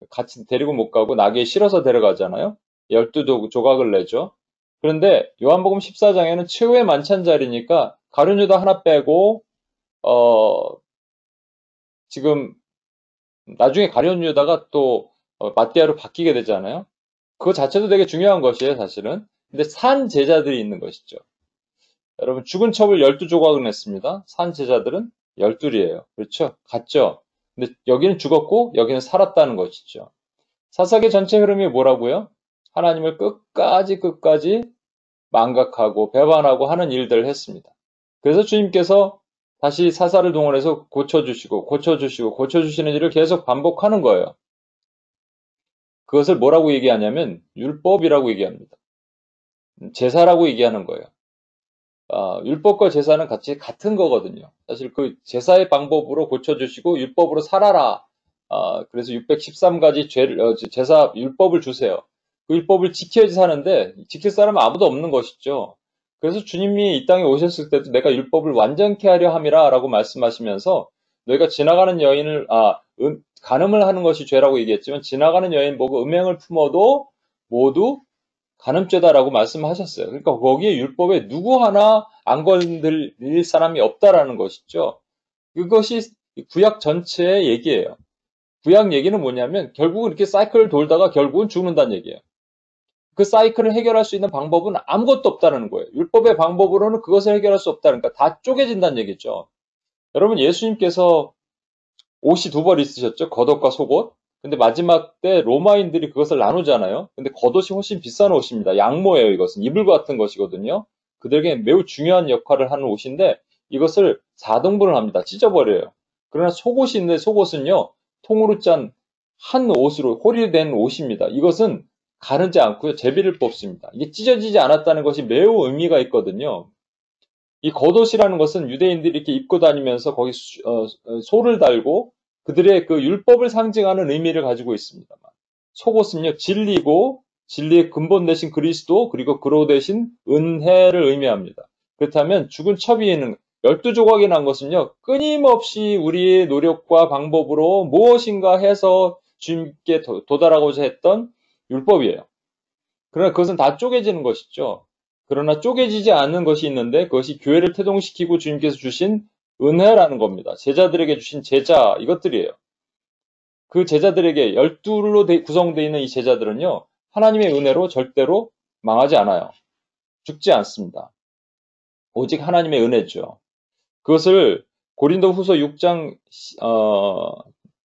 같이 데리고 못 가고 나귀에 실어서 데려가잖아요. 12조각을 내죠. 그런데 요한복음 14장에는 최후의 만찬 자리니까 가룟 유다 하나 빼고 지금 나중에 가룟 유다가 또 마띠아로 바뀌게 되잖아요. 그거 자체도 되게 중요한 것이에요, 사실은. 근데 산 제자들이 있는 것이죠. 여러분 죽은 첩을 12조각을 냈습니다. 산 제자들은 12이에요. 그렇죠? 같죠? 근데 여기는 죽었고 여기는 살았다는 것이죠. 사사기 전체 흐름이 뭐라고요? 하나님을 끝까지 망각하고 배반하고 하는 일들을 했습니다. 그래서 주님께서 다시 사사를 동원해서 고쳐주시는 일을 계속 반복하는 거예요. 그것을 뭐라고 얘기하냐면 율법이라고 얘기합니다. 제사라고 얘기하는 거예요. 율법과 제사는 같은 거거든요. 사실 그 제사의 방법으로 고쳐주시고 율법으로 살아라. 그래서 613가지 제사 율법을 주세요. 그 율법을 지켜야지 사는데 지킬 사람은 아무도 없는 것이죠. 그래서 주님이 이 땅에 오셨을 때도 내가 율법을 완전케 하려 함이라 라고 말씀하시면서 너희가 지나가는 여인을 간음을 하는 것이 죄라고 얘기했지만 지나가는 여인 보고 음행을 품어도 모두 간음죄다라고 말씀하셨어요. 그러니까 거기에 율법에 누구 하나 안 건드릴 사람이 없다라는 것이죠. 그것이 구약 전체의 얘기예요. 구약 얘기는 뭐냐면 결국은 이렇게 사이클을 돌다가 결국은 죽는다는 얘기예요. 그 사이클을 해결할 수 있는 방법은 아무것도 없다는 거예요. 율법의 방법으로는 그것을 해결할 수 없다는 거니까 다 쪼개진다는 얘기죠. 여러분 예수님께서 옷이 두 벌 있으셨죠? 겉옷과 속옷. 근데 마지막 때 로마인들이 그것을 나누잖아요. 근데 겉옷이 훨씬 비싼 옷입니다. 양모예요, 이것은. 이불 같은 것이거든요. 그들에게 매우 중요한 역할을 하는 옷인데 이것을 4등분을 합니다. 찢어버려요. 그러나 속옷이 있는데 속옷은요. 통으로 짠 한 옷으로 호리된 옷입니다. 이것은 가르지 않고요. 제비를 뽑습니다. 이게 찢어지지 않았다는 것이 매우 의미가 있거든요. 이 겉옷이라는 것은 유대인들이 이렇게 입고 다니면서 거기 소를 달고 그들의 그 율법을 상징하는 의미를 가지고 있습니다만 속옷은요 진리고 진리의 근본 대신 그리스도 그리고 그로 대신 은혜를 의미합니다. 그렇다면 죽은 첩이에는 12조각이 난 것은요 끊임없이 우리의 노력과 방법으로 무엇인가 해서 주님께 도달하고자 했던 율법이에요. 그러나 그것은 다 쪼개지는 것이죠. 그러나 쪼개지지 않는 것이 있는데 그것이 교회를 태동시키고 주님께서 주신 은혜라는 겁니다. 제자들에게 주신 제자 이것들이에요. 그 제자들에게 12로 구성되어 있는 이 제자들은요. 하나님의 은혜로 절대로 망하지 않아요. 죽지 않습니다. 오직 하나님의 은혜죠. 그것을 고린도후서 6장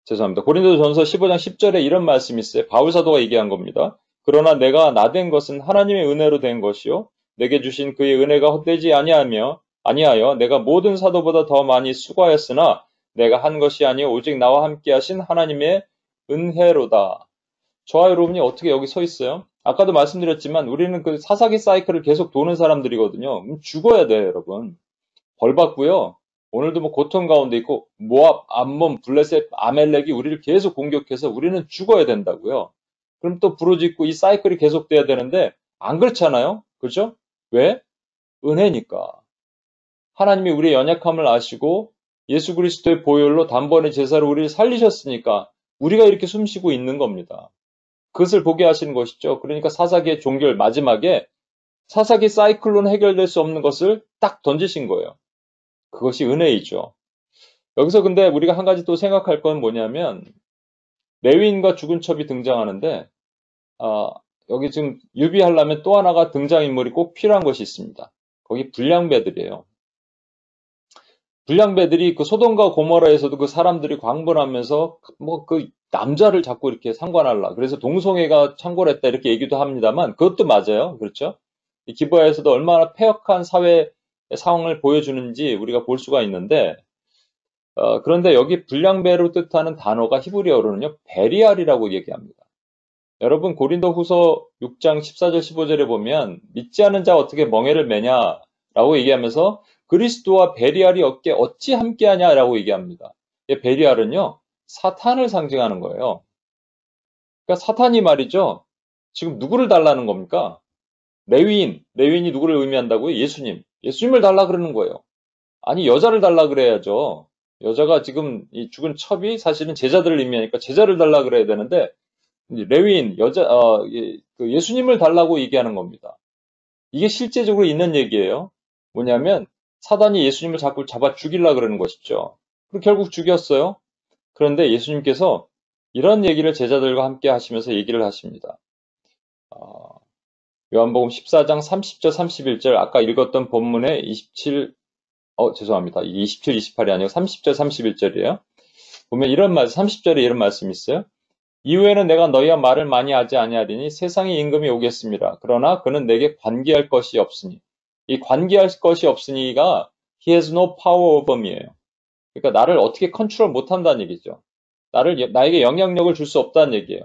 죄송합니다. 고린도전서 15장 10절에 이런 말씀이 있어요. 바울 사도가 얘기한 겁니다. 그러나 내가 나된 것은 하나님의 은혜로 된 것이요 내게 주신 그의 은혜가 헛되지 아니하여 내가 모든 사도보다 더 많이 수고하였으나 내가 한 것이 아니요 오직 나와 함께 하신 하나님의 은혜로다. 저와 여러분이 어떻게 여기 서 있어요? 아까도 말씀드렸지만 우리는 그 사사기 사이클을 계속 도는 사람들이거든요. 죽어야 돼요, 여러분. 벌 받고요. 오늘도 뭐 고통 가운데 있고 모압, 암몬, 블레셋, 아멜렉이 우리를 계속 공격해서 우리는 죽어야 된다고요. 그럼 또 부르짖고 이 사이클이 계속돼야 되는데 안 그렇잖아요. 그렇죠? 왜? 은혜니까. 하나님이 우리의 연약함을 아시고 예수 그리스도의 보혈로 단번에 제사로 우리를 살리셨으니까 우리가 이렇게 숨쉬고 있는 겁니다. 그것을 보게 하시는 것이죠. 그러니까 사사기의 종결 마지막에 사사기 사이클로는 해결될 수 없는 것을 딱 던지신 거예요. 그것이 은혜이죠. 여기서 근데 우리가 한 가지 또 생각할 건 뭐냐면 레위인과 죽은 첩이 등장하는데 여기 지금 유비하려면 또 하나가 등장인물이 꼭 필요한 것이 있습니다. 거기 불량배들이에요. 불량배들이 그 소돔과 고모라에서도 그 사람들이 광분하면서 뭐 그 남자를 자꾸 이렇게 상관하려 그래서 동성애가 창궐했다 이렇게 얘기도 합니다만 그것도 맞아요. 그렇죠? 이 기브아에서도 얼마나 폐역한 사회 상황을 보여주는지 우리가 볼 수가 있는데 그런데 여기 불량배로 뜻하는 단어가 히브리어로는요 베리알이라고 얘기합니다. 여러분 고린도후서 6장 14절 15절에 보면 믿지 않은 자 어떻게 멍에를 매냐라고 얘기하면서 그리스도와 베리알이 어찌 함께하냐라고 얘기합니다. 베리알은요 사탄을 상징하는 거예요. 그러니까 사탄이 말이죠. 지금 누구를 달라는 겁니까? 레위인이 누구를 의미한다고요? 예수님을 달라 그러는 거예요. 아니 여자를 달라 그래야죠. 여자가 지금 이 죽은 첩이 사실은 제자들을 의미하니까 제자를 달라 그래야 되는데 레위인 그 예수님을 달라고 얘기하는 겁니다. 이게 실제적으로 있는 얘기예요. 뭐냐면 사단이 예수님을 자꾸 잡아 죽이려 그러는 것이죠. 그리고 결국 죽였어요. 그런데 예수님께서 이런 얘기를 제자들과 함께 하시면서 얘기를 하십니다. 요한복음 14장 30절 31절 아까 읽었던 본문의 27, 28이 아니고 30절 31절이에요. 보면 30절에 이런 말씀이 있어요. 이후에는 내가 너희와 말을 많이 하지 아니하리니 세상의 임금이 오겠습니다. 그러나 그는 내게 관계할 것이 없으니. 이 관계할 것이 없으니가 he has no power over me예요. 그러니까 나를 어떻게 컨트롤 못한다는 얘기죠. 나에게 영향력을 줄 수 없다는 얘기예요.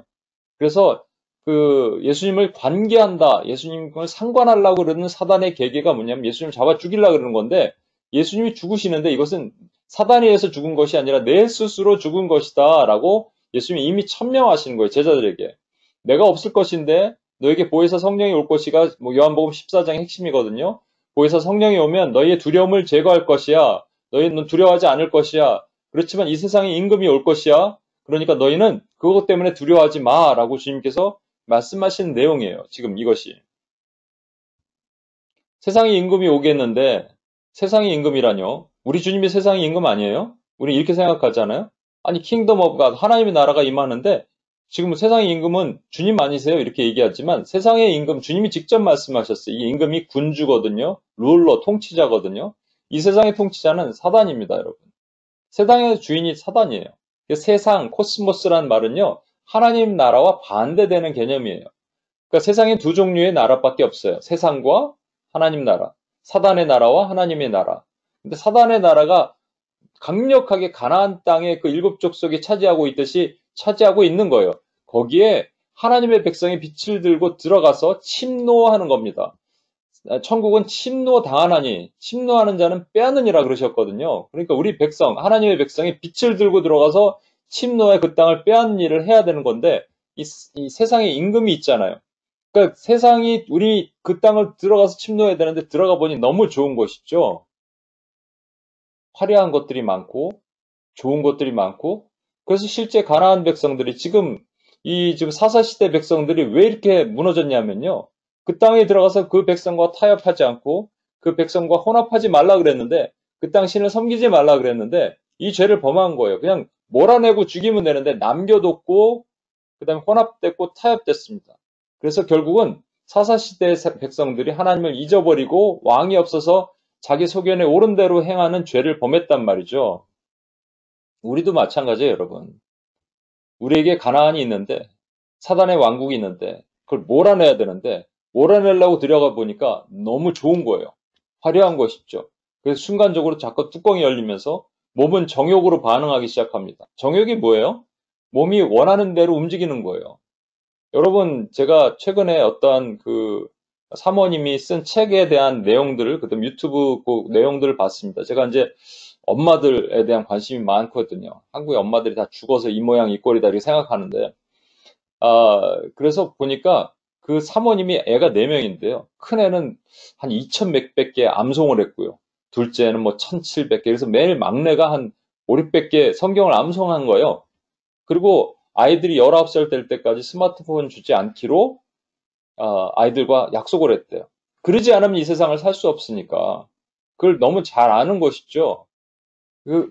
그래서 그 예수님을 관계한다, 예수님을 상관하려고 그러는 사단의 계계가 뭐냐면 예수님을 잡아 죽이려고 그러는 건데 예수님이 죽으시는데 이것은 사단에 의해서 죽은 것이 아니라 내 스스로 죽은 것이다 라고 예수님이 이미 천명하시는 거예요. 제자들에게. 내가 없을 것인데 너에게 보혜사 성령이 올 것이가 뭐 요한복음 14장의 핵심이거든요. 보혜사 성령이 오면 너희의 두려움을 제거할 것이야. 너희는 두려워하지 않을 것이야. 그렇지만 이 세상에 임금이 올 것이야. 그러니까 너희는 그것 때문에 두려워하지 마 라고 주님께서 말씀하시는 내용이에요. 지금 이것이. 세상의 임금이 오겠는데 세상의 임금이라뇨? 우리 주님이 세상의 임금 아니에요? 우리 이렇게 생각하잖아요. 아니, 킹덤 오브 갓, 하나님의 나라가 임하는데 지금 세상의 임금은 주님 아니세요? 이렇게 얘기하지만 세상의 임금, 주님이 직접 말씀하셨어요. 이 임금이 군주거든요. 룰러, 통치자거든요. 이 세상의 통치자는 사단입니다, 여러분. 세상의 주인이 사단이에요. 세상, 코스모스라는 말은요, 하나님 나라와 반대되는 개념이에요. 그러니까 세상에 두 종류의 나라밖에 없어요. 세상과 하나님 나라, 사단의 나라와 하나님의 나라. 근데 사단의 나라가 강력하게 가나안 땅의 그 일곱 족속이 차지하고 있듯이 차지하고 있는 거예요. 거기에 하나님의 백성이 빛을 들고 들어가서 침노하는 겁니다. 천국은 침노당하나니 침노하는 자는 빼앗느니라 그러셨거든요. 그러니까 우리 백성, 하나님의 백성이 빛을 들고 들어가서 침노의 그 땅을 빼앗는 일을 해야 되는 건데 이 세상에 임금이 있잖아요. 그러니까 세상이 우리 그 땅을 들어가서 침노해야 되는데 들어가 보니 너무 좋은 것이죠. 화려한 것들이 많고 좋은 것들이 많고 그래서 실제 가나안 백성들이 지금 사사시대 백성들이 왜 이렇게 무너졌냐면요. 그 땅에 들어가서 그 백성과 타협하지 않고 그 백성과 혼합하지 말라 그랬는데 그 땅 신을 섬기지 말라 그랬는데 이 죄를 범한 거예요. 그냥 몰아내고 죽이면 되는데 남겨뒀고 그다음에 혼합됐고 타협됐습니다. 그래서 결국은 사사시대 백성들이 하나님을 잊어버리고 왕이 없어서 자기 소견에 옳은 대로 행하는 죄를 범했단 말이죠. 우리도 마찬가지예요, 여러분. 우리에게 가나안이 있는데 사단의 왕국이 있는데 그걸 몰아내야 되는데 몰아내려고 들어가 보니까 너무 좋은 거예요. 화려한 것이죠. 그래서 순간적으로 자꾸 뚜껑이 열리면서 몸은 정욕으로 반응하기 시작합니다. 정욕이 뭐예요? 몸이 원하는 대로 움직이는 거예요. 여러분, 제가 최근에 어떠한 그 사모님이 쓴 책에 대한 내용들을, 그다음 유튜브 그 내용들을 봤습니다. 제가 이제 엄마들에 대한 관심이 많거든요. 한국의 엄마들이 다 죽어서 이 모양 이 꼴이다 이렇게 생각하는데, 그래서 보니까 그 사모님이 애가 4명인데요. 큰 애는 한 2,000 몇백 개 암송을 했고요. 둘째는 뭐 1,700개. 그래서 매일 막내가 한 5, 600개 성경을 암송한 거예요. 그리고 아이들이 19살 될 때까지 스마트폰 주지 않기로 아이들과 약속을 했대요. 그러지 않으면 이 세상을 살 수 없으니까. 그걸 너무 잘 아는 것이죠.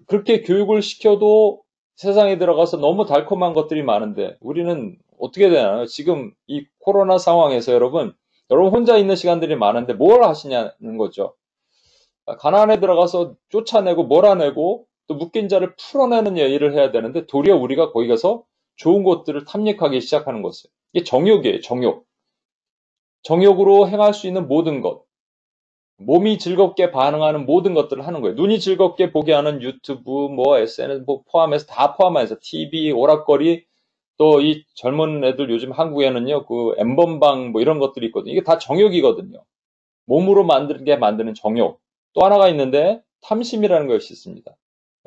그렇게 교육을 시켜도 세상에 들어가서 너무 달콤한 것들이 많은데 우리는 어떻게 되나요? 지금 이 코로나 상황에서 여러분 혼자 있는 시간들이 많은데 뭘 하시냐는 거죠. 가난에 들어가서 쫓아내고 몰아내고 또 묶인 자를 풀어내는 일을 해야 되는데 도리어 우리가 거기 가서 좋은 것들을 탐닉하기 시작하는 것이에요. 이게 정욕이에요, 정욕. 정욕으로 행할 수 있는 모든 것. 몸이 즐겁게 반응하는 모든 것들을 하는 거예요. 눈이 즐겁게 보게 하는 유튜브, 뭐 SNS 포함해서 다 포함해서 TV, 오락거리, 또 이 젊은 애들 요즘 한국에는요, 그 엠번방 뭐 이런 것들이 있거든요. 이게 다 정욕이거든요. 몸으로 만드는 정욕. 또 하나가 있는데 탐심이라는 것이 있습니다.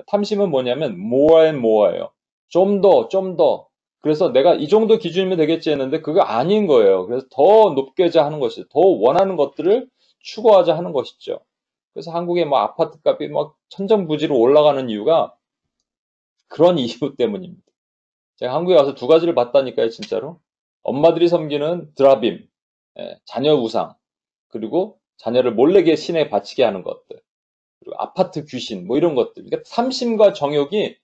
탐심은 뭐냐면 more and more예요. 좀 더, 좀 더. 그래서 내가 이 정도 기준이면 되겠지 했는데 그거 아닌 거예요. 그래서 더 높게자 하는 것이죠. 더 원하는 것들을 추구하자 하는 것이죠. 그래서 한국의 뭐 아파트 값이 막 천정부지로 올라가는 이유가 그런 이유 때문입니다. 제가 한국에 와서 두 가지를 봤다니까요, 진짜로. 엄마들이 섬기는 드라빔, 자녀 우상, 그리고 자녀를 몰래게 신에 바치게 하는 것들, 그리고 아파트 귀신, 뭐 이런 것들. 그러니까 탐심과 정욕이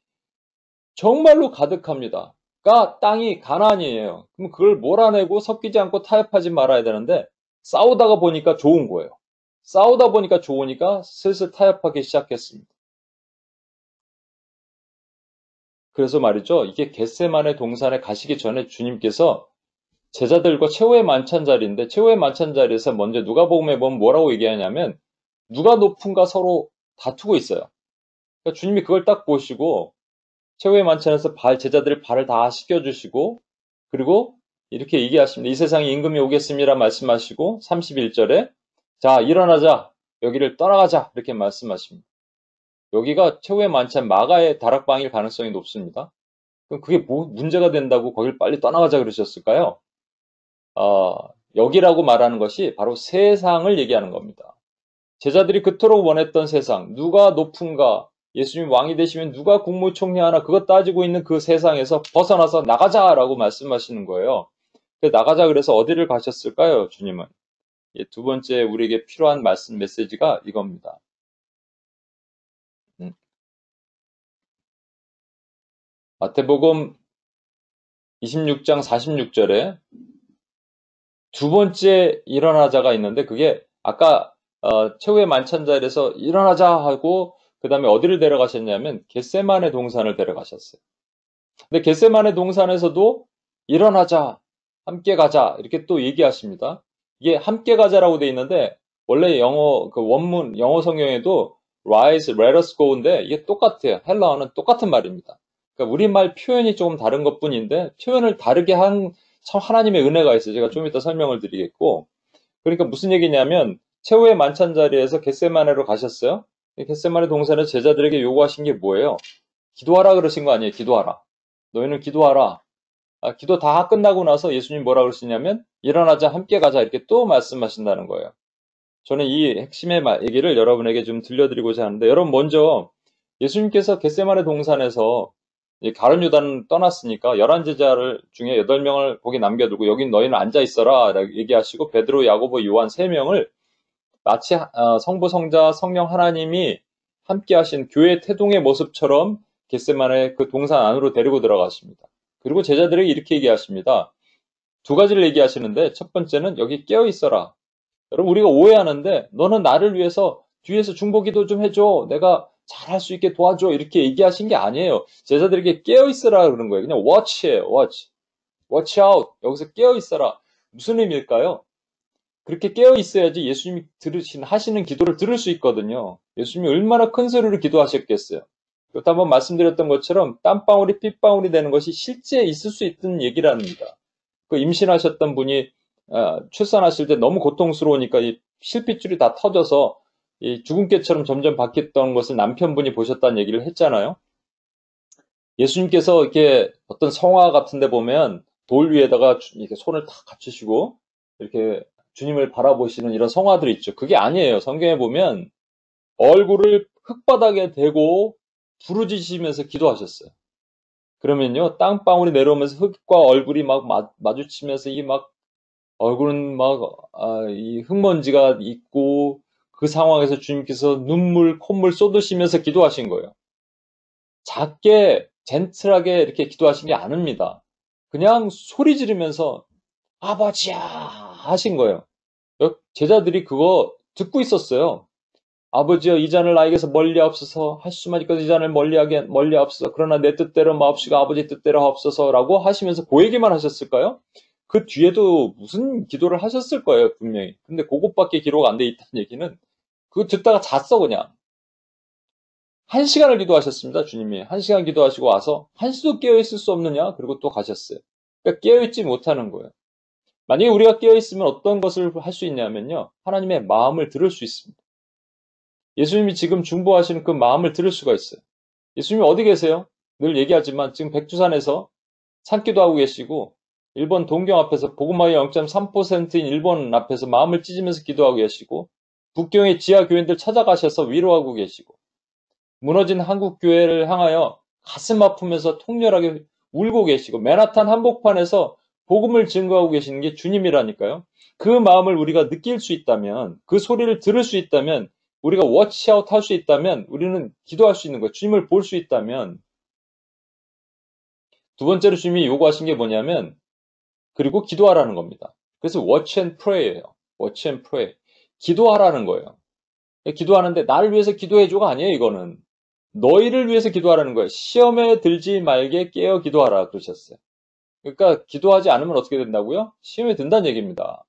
정말로 가득합니다. 그러니까 땅이 가나안이에요. 그럼 그걸 몰아내고 섞이지 않고 타협하지 말아야 되는데 싸우다가 보니까 좋은 거예요. 싸우다 보니까 좋으니까 슬슬 타협하기 시작했습니다. 그래서 말이죠. 이게 겟세마네 동산에 가시기 전에 주님께서 제자들과 최후의 만찬 자리인데 최후의 만찬 자리에서 먼저 누가복음에 보면 뭐라고 얘기하냐면 누가 높은가 서로 다투고 있어요. 그러니까 주님이 그걸 딱 보시고 최후의 만찬에서 제자들의 발을 다 씻겨주시고 그리고 이렇게 얘기하십니다. 이 세상에 임금이 오겠습니다 말씀하시고 31절에 자 일어나자 여기를 떠나가자 이렇게 말씀하십니다. 여기가 최후의 만찬 마가의 다락방일 가능성이 높습니다. 그럼 그게 뭐 문제가 된다고 거길 빨리 떠나가자 그러셨을까요? 여기라고 말하는 것이 바로 세상을 얘기하는 겁니다. 제자들이 그토록 원했던 세상, 누가 높은가, 예수님 왕이 되시면 누가 국무총리 하나 그것 따지고 있는 그 세상에서 벗어나서 나가자라고 말씀하시는 거예요. 나가자 그래서 어디를 가셨을까요, 주님은? 두 번째 우리에게 필요한 말씀 메시지가 이겁니다. 마태복음 26장 46절에 두 번째 일어나자가 있는데 그게 아까 최후의 만찬자리에서 일어나자 하고 그 다음에 어디를 데려가셨냐면 겟세마네 동산을 데려가셨어요. 근데 겟세마네 동산에서도 일어나자, 함께 가자 이렇게 또 얘기하십니다. 이게 함께 가자라고 돼 있는데 원래 영어 그 원문 영어 성경에도 rise, let us go인데 이게 똑같아요. 헬라어는 똑같은 말입니다. 그러니까 우리말 표현이 조금 다른 것뿐인데 표현을 다르게 한 참 하나님의 은혜가 있어요. 제가 좀 이따 설명을 드리겠고. 그러니까 무슨 얘기냐면 최후의 만찬 자리에서 겟세마네로 가셨어요. 겟세마네 동산에서 제자들에게 요구하신 게 뭐예요? 기도하라 그러신 거 아니에요. 기도하라. 너희는 기도하라. 기도 다 끝나고 나서 예수님 뭐라 그러시냐면 일어나자 함께 가자 이렇게 또 말씀하신다는 거예요. 저는 이 핵심의 얘기를 여러분에게 좀 들려드리고자 하는데 여러분 먼저 예수님께서 겟세마네 동산에서 가룟 유다는 떠났으니까 11제자를 중에 8명을 거기 남겨두고 여긴 너희는 앉아있어라 라고 얘기하시고 베드로, 야고보, 요한 3명을 마치 성부, 성자, 성령 하나님이 함께 하신 교회 태동의 모습처럼 겟세마네 그 동산 안으로 데리고 들어가십니다. 그리고 제자들에게 이렇게 얘기하십니다. 두 가지를 얘기하시는데 첫 번째는 여기 깨어있어라. 여러분 우리가 오해하는데 너는 나를 위해서 뒤에서 중보기도 좀 해줘. 내가 잘할 수 있게 도와줘. 이렇게 얘기하신 게 아니에요. 제자들에게 깨어있어라 그런 거예요. 그냥 watch예요. watch out. 여기서 깨어있어라. 무슨 의미일까요? 그렇게 깨어있어야지 예수님이 하시는 기도를 들을 수 있거든요. 예수님이 얼마나 큰 소리로 기도하셨겠어요. 그것도 한번 말씀드렸던 것처럼 땀방울이 핏방울이 되는 것이 실제 있을 수 있는 얘기랍니다. 그 임신하셨던 분이 출산하실 때 너무 고통스러우니까 이 실핏줄이 다 터져서 이 죽은깨처럼 점점 바뀌었던 것을 남편분이 보셨다는 얘기를 했잖아요. 예수님께서 이렇게 어떤 성화 같은 데 보면 돌 위에다가 이렇게 손을 탁 갖추시고 이렇게 주님을 바라보시는 이런 성화들이 있죠. 그게 아니에요. 성경에 보면 얼굴을 흙바닥에 대고 부르짖으면서 기도하셨어요. 그러면요, 땅방울이 내려오면서 흙과 얼굴이 막 마주치면서 이 막 얼굴은 막 이 흙먼지가 있고 그 상황에서 주님께서 눈물, 콧물 쏟으시면서 기도하신 거예요. 작게 젠틀하게 이렇게 기도하신 게 아닙니다. 그냥 소리 지르면서 아버지야 하신 거예요. 제자들이 그거 듣고 있었어요. 아버지여 이 잔을 나에게서 멀리하옵소서. 할 수만 있거든 이 잔을 멀리하옵소서. 그러나 내 뜻대로 마옵시고 아버지 뜻대로 하옵소서라고 하시면서 그 얘기만 하셨을까요? 그 뒤에도 무슨 기도를 하셨을 거예요, 분명히. 근데 그것밖에 기록 안 돼 있다는 얘기는 그거 듣다가 잤어 그냥. 1시간을 기도하셨습니다, 주님이. 1시간 기도하시고 와서 한시도 깨어있을 수 없느냐? 그리고 또 가셨어요. 그러니까 깨어있지 못하는 거예요. 만약에 우리가 깨어있으면 어떤 것을 할 수 있냐면요. 하나님의 마음을 들을 수 있습니다. 예수님이 지금 중보하시는 그 마음을 들을 수가 있어요. 예수님이 어디 계세요? 늘 얘기하지만 지금 백두산에서 산기도 하고 계시고 일본 동경 앞에서 복음화의 0.3%인 일본 앞에서 마음을 찢으면서 기도하고 계시고 북경의 지하 교인들 찾아가셔서 위로하고 계시고 무너진 한국 교회를 향하여 가슴 아프면서 통렬하게 울고 계시고 맨하탄 한복판에서 복음을 증거하고 계시는 게 주님이라니까요. 그 마음을 우리가 느낄 수 있다면 그 소리를 들을 수 있다면 우리가 워치아웃 할 수 있다면 우리는 기도할 수 있는 거예요. 주님을 볼 수 있다면 두 번째로 주님이 요구하신 게 뭐냐면 그리고 기도하라는 겁니다. 그래서 watch and pray예요. watch and pray. 기도하라는 거예요. 기도하는데 나를 위해서 기도해줘가 아니에요. 이거는. 너희를 위해서 기도하라는 거예요. 시험에 들지 말게 깨어 기도하라 그러셨어요. 그러니까 기도하지 않으면 어떻게 된다고요? 시험에 든다는 얘기입니다.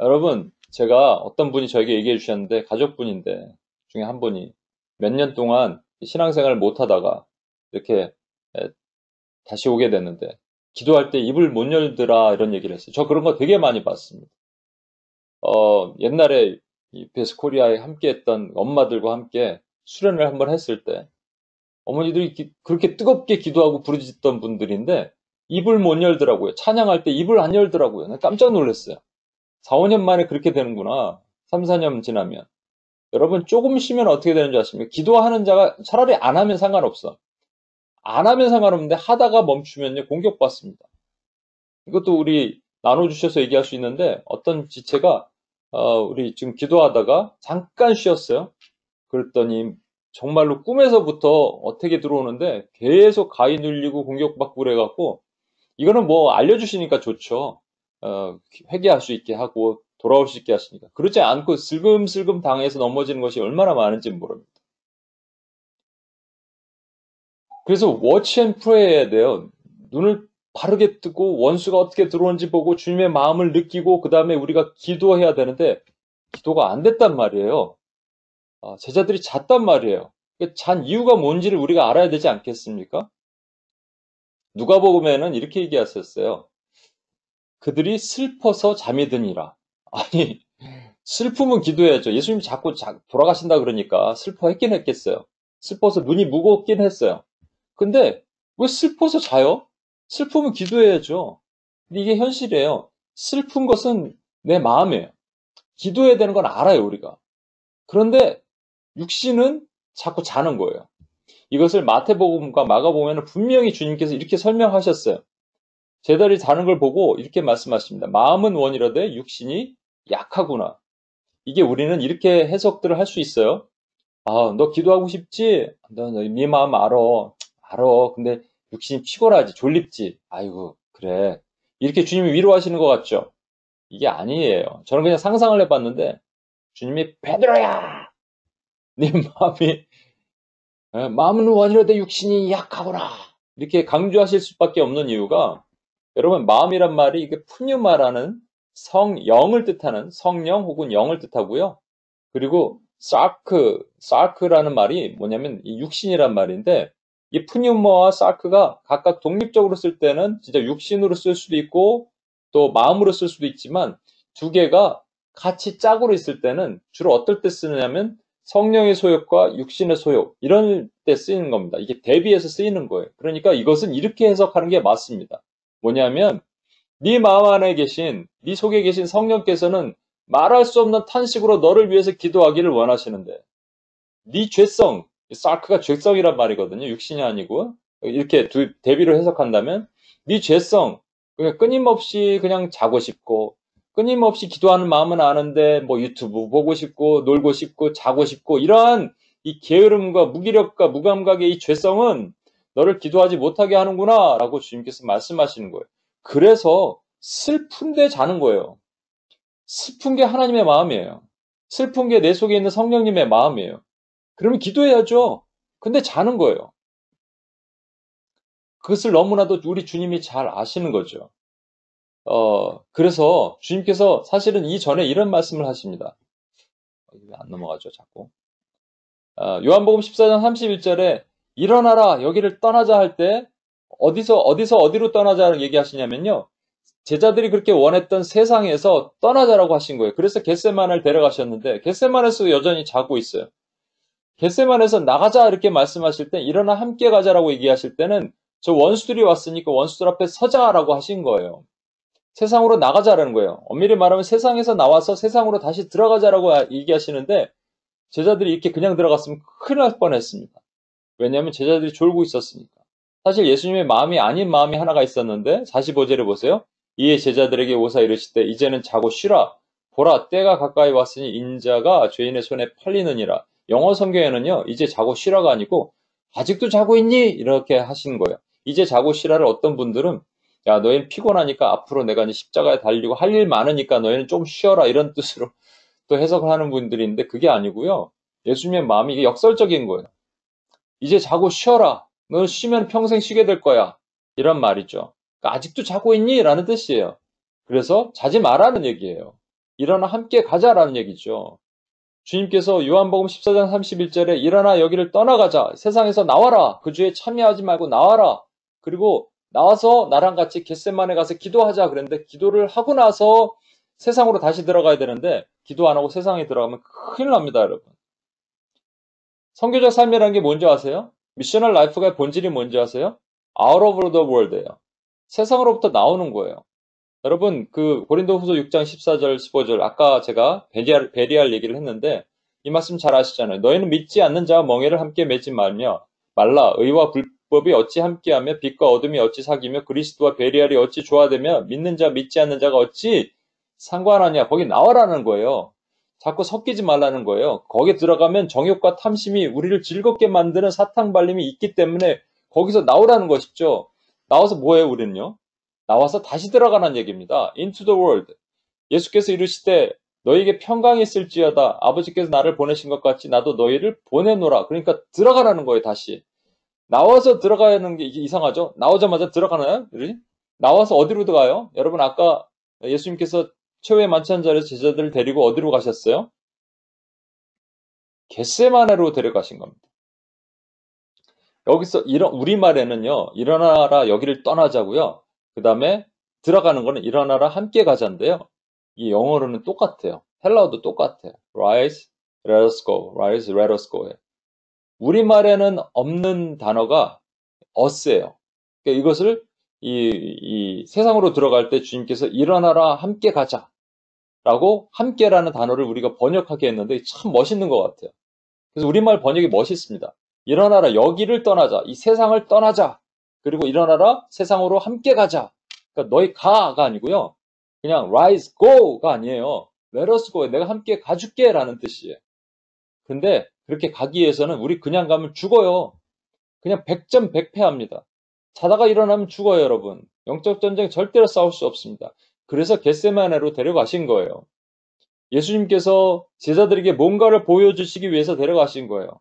여러분 제가 어떤 분이 저에게 얘기해 주셨는데 가족분인데 중에 한 분이 몇 년 동안 신앙생활을 못하다가 이렇게 다시 오게 됐는데 기도할 때 입을 못 열더라 이런 얘기를 했어요. 저 그런 거 되게 많이 봤습니다. 옛날에 EBS 코리아에 함께 했던 엄마들과 함께 수련을 한번 했을 때 어머니들이 그렇게 뜨겁게 기도하고 부르짖던 분들인데 입을 못 열더라고요. 찬양할 때 입을 안 열더라고요. 난 깜짝 놀랐어요. 4, 5년 만에 그렇게 되는구나. 3, 4년 지나면. 여러분 조금 쉬면 어떻게 되는 줄 아십니까? 기도하는 자가 차라리 안 하면 상관없어. 안 하면 상관없는데 하다가 멈추면요 공격받습니다. 이것도 우리 나눠주셔서 얘기할 수 있는데 어떤 지체가 우리 지금 기도하다가 잠깐 쉬었어요. 그랬더니 정말로 꿈에서부터 어떻게 들어오는데 계속 가위 눌리고 공격받고 그래갖고 이거는 뭐 알려주시니까 좋죠. 회개할 수 있게 하고 돌아올 수 있게 하시니까. 그러지 않고 슬금슬금 당해서 넘어지는 것이 얼마나 많은지 모릅니다. 그래서 워치 앤 프레이 해야 돼요. 눈을 바르게 뜨고 원수가 어떻게 들어오는지 보고 주님의 마음을 느끼고 그 다음에 우리가 기도해야 되는데 기도가 안 됐단 말이에요. 제자들이 잤단 말이에요. 잔 이유가 뭔지를 우리가 알아야 되지 않겠습니까? 누가복음에는 이렇게 얘기하셨어요. 그들이 슬퍼서 잠이 드니라. 아니, 슬픔은 기도해야죠. 예수님이 자꾸 돌아가신다 그러니까 슬퍼했긴 했겠어요. 슬퍼서 눈이 무겁긴 했어요. 근데 왜 슬퍼서 자요? 슬픔은 기도해야죠. 근데 이게 현실이에요. 슬픈 것은 내 마음이에요. 기도해야 되는 건 알아요, 우리가. 그런데 육신은 자꾸 자는 거예요. 이것을 마태복음과 마가복음에는 분명히 주님께서 이렇게 설명하셨어요. 제자들이 자는 걸 보고 이렇게 말씀하십니다. 마음은 원이라되 육신이 약하구나. 이게 우리는 이렇게 해석들을 할 수 있어요. 너 기도하고 싶지? 네 마음 알아. 근데 육신이 피곤하지, 졸립지. 아이고, 그래. 이렇게 주님이 위로하시는 것 같죠? 이게 아니에요. 저는 그냥 상상을 해봤는데 주님이 베드로야! 네 마음은 원이라도 육신이 약하구나. 이렇게 강조하실 수밖에 없는 이유가 여러분 마음이란 말이 이게 푸뉴마라는 영을 뜻하는 성령 혹은 영을 뜻하고요. 그리고 사크라는 말이 뭐냐면 이 육신이란 말인데 이 푸뉴마와 사크가 각각 독립적으로 쓸 때는 진짜 육신으로 쓸 수도 있고 또 마음으로 쓸 수도 있지만 두 개가 같이 짝으로 있을 때는 주로 어떨 때 쓰느냐면 성령의 소욕과 육신의 소욕 이런 때 쓰이는 겁니다. 이게 대비해서 쓰이는 거예요. 그러니까 이것은 이렇게 해석하는 게 맞습니다. 뭐냐면 네 마음 안에 계신 네 속에 계신 성령께서는 말할 수 없는 탄식으로 너를 위해서 기도하기를 원하시는데 네 죄성, 사크가 죄성이란 말이거든요. 육신이 아니고 이렇게 대비로 해석한다면 네 죄성, 그러니까 끊임없이 그냥 자고 싶고 끊임없이 기도하는 마음은 아는데 뭐 유튜브 보고 싶고 놀고 싶고 자고 싶고 이러한 이 게으름과 무기력과 무감각의 이 죄성은 너를 기도하지 못하게 하는구나 라고 주님께서 말씀하시는 거예요. 그래서 슬픈데 자는 거예요. 슬픈 게 하나님의 마음이에요. 슬픈 게 내 속에 있는 성령님의 마음이에요. 그러면 기도해야죠. 근데 자는 거예요. 그것을 너무나도 우리 주님이 잘 아시는 거죠. 그래서 주님께서 사실은 이전에 이런 말씀을 하십니다. 왜 안 넘어가죠, 자꾸. 요한복음 14장 31절에 일어나라, 여기를 떠나자 할 때 어디로 떠나자를 얘기하시냐면요. 제자들이 그렇게 원했던 세상에서 떠나자라고 하신 거예요. 그래서 겟세마네를 데려가셨는데 겟세마네에서 여전히 자고 있어요. 겟세마네에서 나가자 이렇게 말씀하실 때 일어나 함께 가자라고 얘기하실 때는 저 원수들이 왔으니까 원수들 앞에 서자라고 하신 거예요. 세상으로 나가자라는 거예요. 엄밀히 말하면 세상에서 나와서 세상으로 다시 들어가자라고 얘기하시는데 제자들이 이렇게 그냥 들어갔으면 큰일 날 뻔했습니다. 왜냐하면 제자들이 졸고 있었으니까. 사실 예수님의 마음이 아닌 마음이 하나가 있었는데 45절에 보세요. 이에 제자들에게 오사 이르시되 이제는 자고 쉬라. 보라 때가 가까이 왔으니 인자가 죄인의 손에 팔리느니라. 영어 성경에는요. 이제 자고 쉬라가 아니고 아직도 자고 있니? 이렇게 하시는 거예요. 이제 자고 쉬라를 어떤 분들은 야 너희는 피곤하니까 앞으로 내가 십자가에 달리고 할 일 많으니까 너희는 좀 쉬어라 이런 뜻으로 또 해석을 하는 분들이 있는데 그게 아니고요. 예수님의 마음이 이게 역설적인 거예요. 이제 자고 쉬어라. 너 쉬면 평생 쉬게 될 거야. 이런 말이죠. 그러니까 아직도 자고 있니? 라는 뜻이에요. 그래서 자지 마라는 얘기예요. 일어나 함께 가자라는 얘기죠. 주님께서 요한복음 14장 31절에 일어나 여기를 떠나가자. 세상에서 나와라. 그 죄에 참여하지 말고 나와라. 그리고 나와서 나랑 같이 겟세마네 가서 기도하자 그랬는데 기도를 하고 나서 세상으로 다시 들어가야 되는데 기도 안 하고 세상에 들어가면 큰일 납니다, 여러분. 선교적 삶이라는 게 뭔지 아세요? 미셔널 라이프가 본질이 뭔지 아세요? Out of the world예요. 세상으로부터 나오는 거예요. 여러분 그 고린도후서 6장 14절 15절 아까 제가 베리알 얘기를 했는데 이 말씀 잘 아시잖아요. 너희는 믿지 않는 자와 멍에를 함께 맺지 말라. 의와 불법이 어찌 함께하며 빛과 어둠이 어찌 사귀며 그리스도와 베리알이 어찌 조화되며 믿는 자 믿지 않는 자가 어찌 상관하냐. 거기 나와라는 거예요. 자꾸 섞이지 말라는 거예요. 거기에 들어가면 정욕과 탐심이 우리를 즐겁게 만드는 사탕 발림이 있기 때문에 거기서 나오라는 것이죠. 나와서 뭐예요, 우리는요? 나와서 다시 들어가는 얘기입니다. into the world. 예수께서 이르시되 너희에게 평강이 있을지어다. 아버지께서 나를 보내신 것 같이 나도 너희를 보내노라. 그러니까 들어가라는 거예요, 다시. 나와서 들어가는 게 이상하죠? 나오자마자 들어가나요? 나와서 어디로 들어가요? 여러분, 아까 예수님께서 최후의 만찬 자리에서 제자들을 데리고 어디로 가셨어요? 겟세마네로 데려가신 겁니다. 여기서 우리말에는요, 일어나라 여기를 떠나자고요. 그 다음에 들어가는 거는 일어나라 함께 가자인데요. 이 영어로는 똑같아요. 헬라어도 똑같아요. Rise, let us go. Rise, let us go. 우리말에는 없는 단어가 us예요. 그러니까 이것을 이 세상으로 들어갈 때 주님께서 일어나라 함께 가자 라고 함께라는 단어를 우리가 번역하게 했는데 참 멋있는 것 같아요. 그래서 우리말 번역이 멋있습니다. 일어나라 여기를 떠나자. 이 세상을 떠나자. 그리고 일어나라 세상으로 함께 가자. 그러니까 너희 가가 아니고요. 그냥 rise, go가 아니에요. let us go. 내가 함께 가줄게 라는 뜻이에요. 근데 그렇게 가기 위해서는 우리 그냥 가면 죽어요. 그냥 100점 100패합니다. 자다가 일어나면 죽어요, 여러분. 영적 전쟁 절대로 싸울 수 없습니다. 그래서 겟세마네로 데려가신 거예요. 예수님께서 제자들에게 뭔가를 보여주시기 위해서 데려가신 거예요.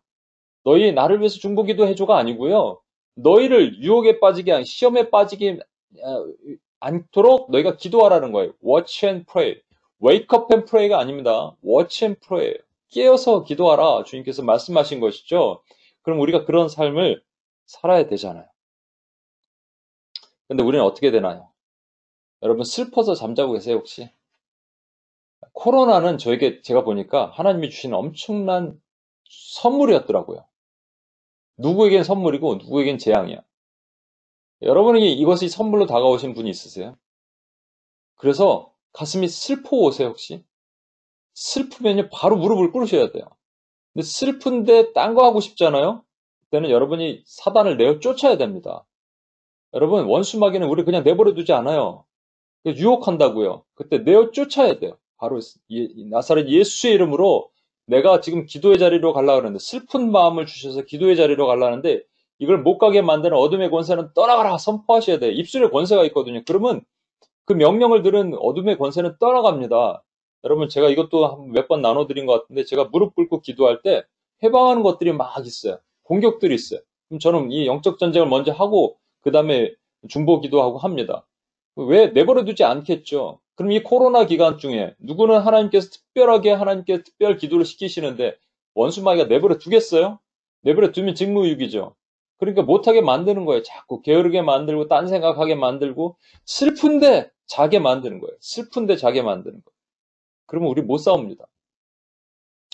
너희 나를 위해서 중보기도 해줘가 아니고요. 너희를 유혹에 빠지게 시험에 빠지지 않도록 너희가 기도하라는 거예요. Watch and pray. Wake up and pray가 아닙니다. Watch and pray. 깨어서 기도하라. 주님께서 말씀하신 것이죠. 그럼 우리가 그런 삶을 살아야 되잖아요. 근데 우리는 어떻게 되나요? 여러분 슬퍼서 잠자고 계세요, 혹시? 코로나는 저에게 제가 보니까 하나님이 주신 엄청난 선물이었더라고요. 누구에겐 선물이고 누구에겐 재앙이야. 여러분에게 이것이 선물로 다가오신 분이 있으세요? 그래서 가슴이 슬퍼 오세요, 혹시? 슬프면요, 바로 무릎을 꿇으셔야 돼요. 근데 슬픈데 딴 거 하고 싶잖아요? 그때는 여러분이 사단을 내어 쫓아야 됩니다. 여러분, 원수마귀는 우리 그냥 내버려 두지 않아요. 유혹한다고요. 그때 내어 쫓아야 돼요. 바로 나사렛 예수의 이름으로 내가 지금 기도의 자리로 가려고 하는데 슬픈 마음을 주셔서 기도의 자리로 가려고 하는데 이걸 못 가게 만드는 어둠의 권세는 떠나가라 선포하셔야 돼요. 입술에 권세가 있거든요. 그러면 그 명령을 들은 어둠의 권세는 떠나갑니다. 여러분 제가 이것도 몇 번 나눠드린 것 같은데 제가 무릎 꿇고 기도할 때 해방하는 것들이 막 있어요. 공격들이 있어요. 그럼 저는 이 영적 전쟁을 먼저 하고 그 다음에 중보 기도하고 합니다. 왜 내버려 두지 않겠죠. 그럼 이 코로나 기간 중에 누구는 하나님께서 특별하게 하나님께 특별 기도를 시키시는데 원수마귀가 내버려 두겠어요? 내버려 두면 직무유기죠. 그러니까 못하게 만드는 거예요. 자꾸 게으르게 만들고 딴 생각하게 만들고 슬픈데 자게 만드는 거예요. 슬픈데 자게 만드는 거예요. 그러면 우리 못 싸웁니다.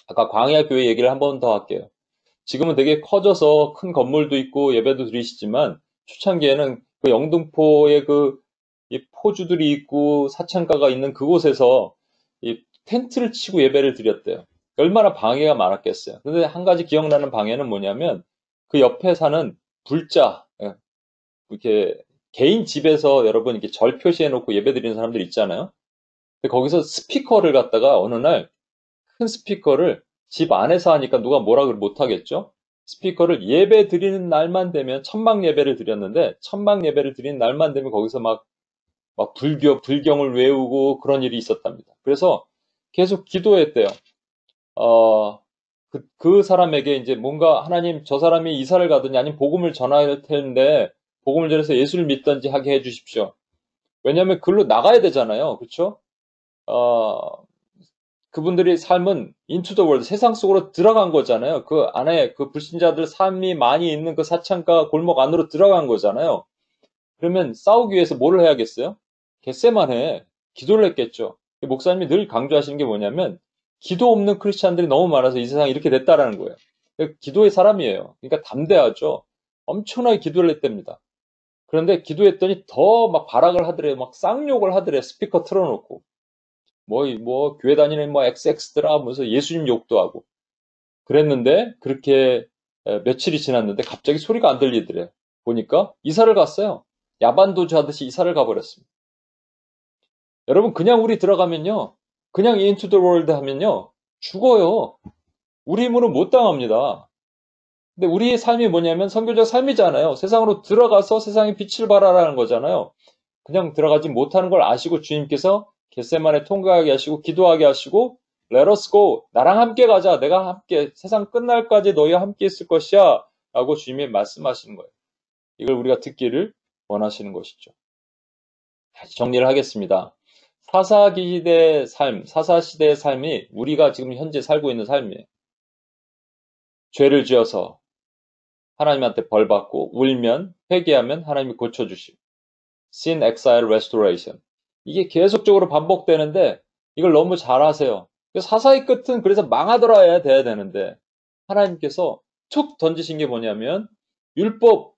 아까 광야 교회 얘기를 한 번 더 할게요. 지금은 되게 커져서 큰 건물도 있고 예배도 드리시지만 초창기에는 그 영등포의 이 포주들이 있고 사창가가 있는 그곳에서 이 텐트를 치고 예배를 드렸대요. 얼마나 방해가 많았겠어요. 근데 한 가지 기억나는 방해는 뭐냐면 그 옆에 사는 불자, 이렇게 개인 집에서 여러분 이렇게 절 표시해 놓고 예배 드리는 사람들 있잖아요. 근데 거기서 스피커를 갖다가 어느 날 큰 스피커를 집 안에서 하니까 누가 뭐라고 못 하겠죠? 스피커를 예배 드리는 날만 되면 천막 예배를 드렸는데 천막 예배를 드리는 날만 되면 거기서 막 불경을 외우고 그런 일이 있었답니다. 그래서 계속 기도했대요. 그 사람에게 이제 뭔가 하나님 저 사람이 이사를 가든지 아니면 복음을 전할 텐데 복음을 전해서 예수를 믿든지 하게 해 주십시오. 왜냐하면 글로 나가야 되잖아요. 그렇죠? 그분들의 삶은 into the world, 세상 속으로 들어간 거잖아요. 그 안에 그 불신자들 삶이 많이 있는 그 사창가 골목 안으로 들어간 거잖아요. 그러면 싸우기 위해서 뭘 해야겠어요? 겟세마네 기도를 했겠죠. 목사님이 늘 강조하시는 게 뭐냐면 기도 없는 크리스찬들이 너무 많아서 이 세상이 이렇게 됐다라는 거예요. 기도의 사람이에요. 그러니까 담대하죠. 엄청나게 기도를 했답니다. 그런데 기도했더니 더 막 발악을 하더래요. 막 쌍욕을 하더래요. 스피커 틀어놓고. 교회 다니는 XX들아 하면서 예수님 욕도 하고. 그랬는데 그렇게 며칠이 지났는데 갑자기 소리가 안 들리더래요. 보니까 이사를 갔어요. 야반도주 하듯이 이사를 가버렸습니다. 여러분 그냥 우리 들어가면요. 그냥 into the world 하면요. 죽어요. 우리 힘으로 못 당합니다. 근데 우리의 삶이 뭐냐면 선교적 삶이잖아요. 세상으로 들어가서 세상의 빛을 발하라는 거잖아요. 그냥 들어가지 못하는 걸 아시고 주님께서 겟세마네 통과하게 하시고 기도하게 하시고 Let us go. 나랑 함께 가자. 내가 함께 세상 끝날까지 너희와 함께 있을 것이야. 라고 주님이 말씀하시는 거예요. 이걸 우리가 듣기를 원하시는 것이죠. 다시 정리를 하겠습니다. 사사시대의 삶이 우리가 지금 현재 살고 있는 삶이에요. 죄를 지어서 하나님한테 벌받고 울면 회개하면 하나님이 고쳐주시고 Sin, Exile, Restoration. 이게 계속적으로 반복되는데 이걸 너무 잘 하세요. 사사의 끝은 그래서 망하더라 돼야 되는데 하나님께서 툭 던지신 게 뭐냐면 율법,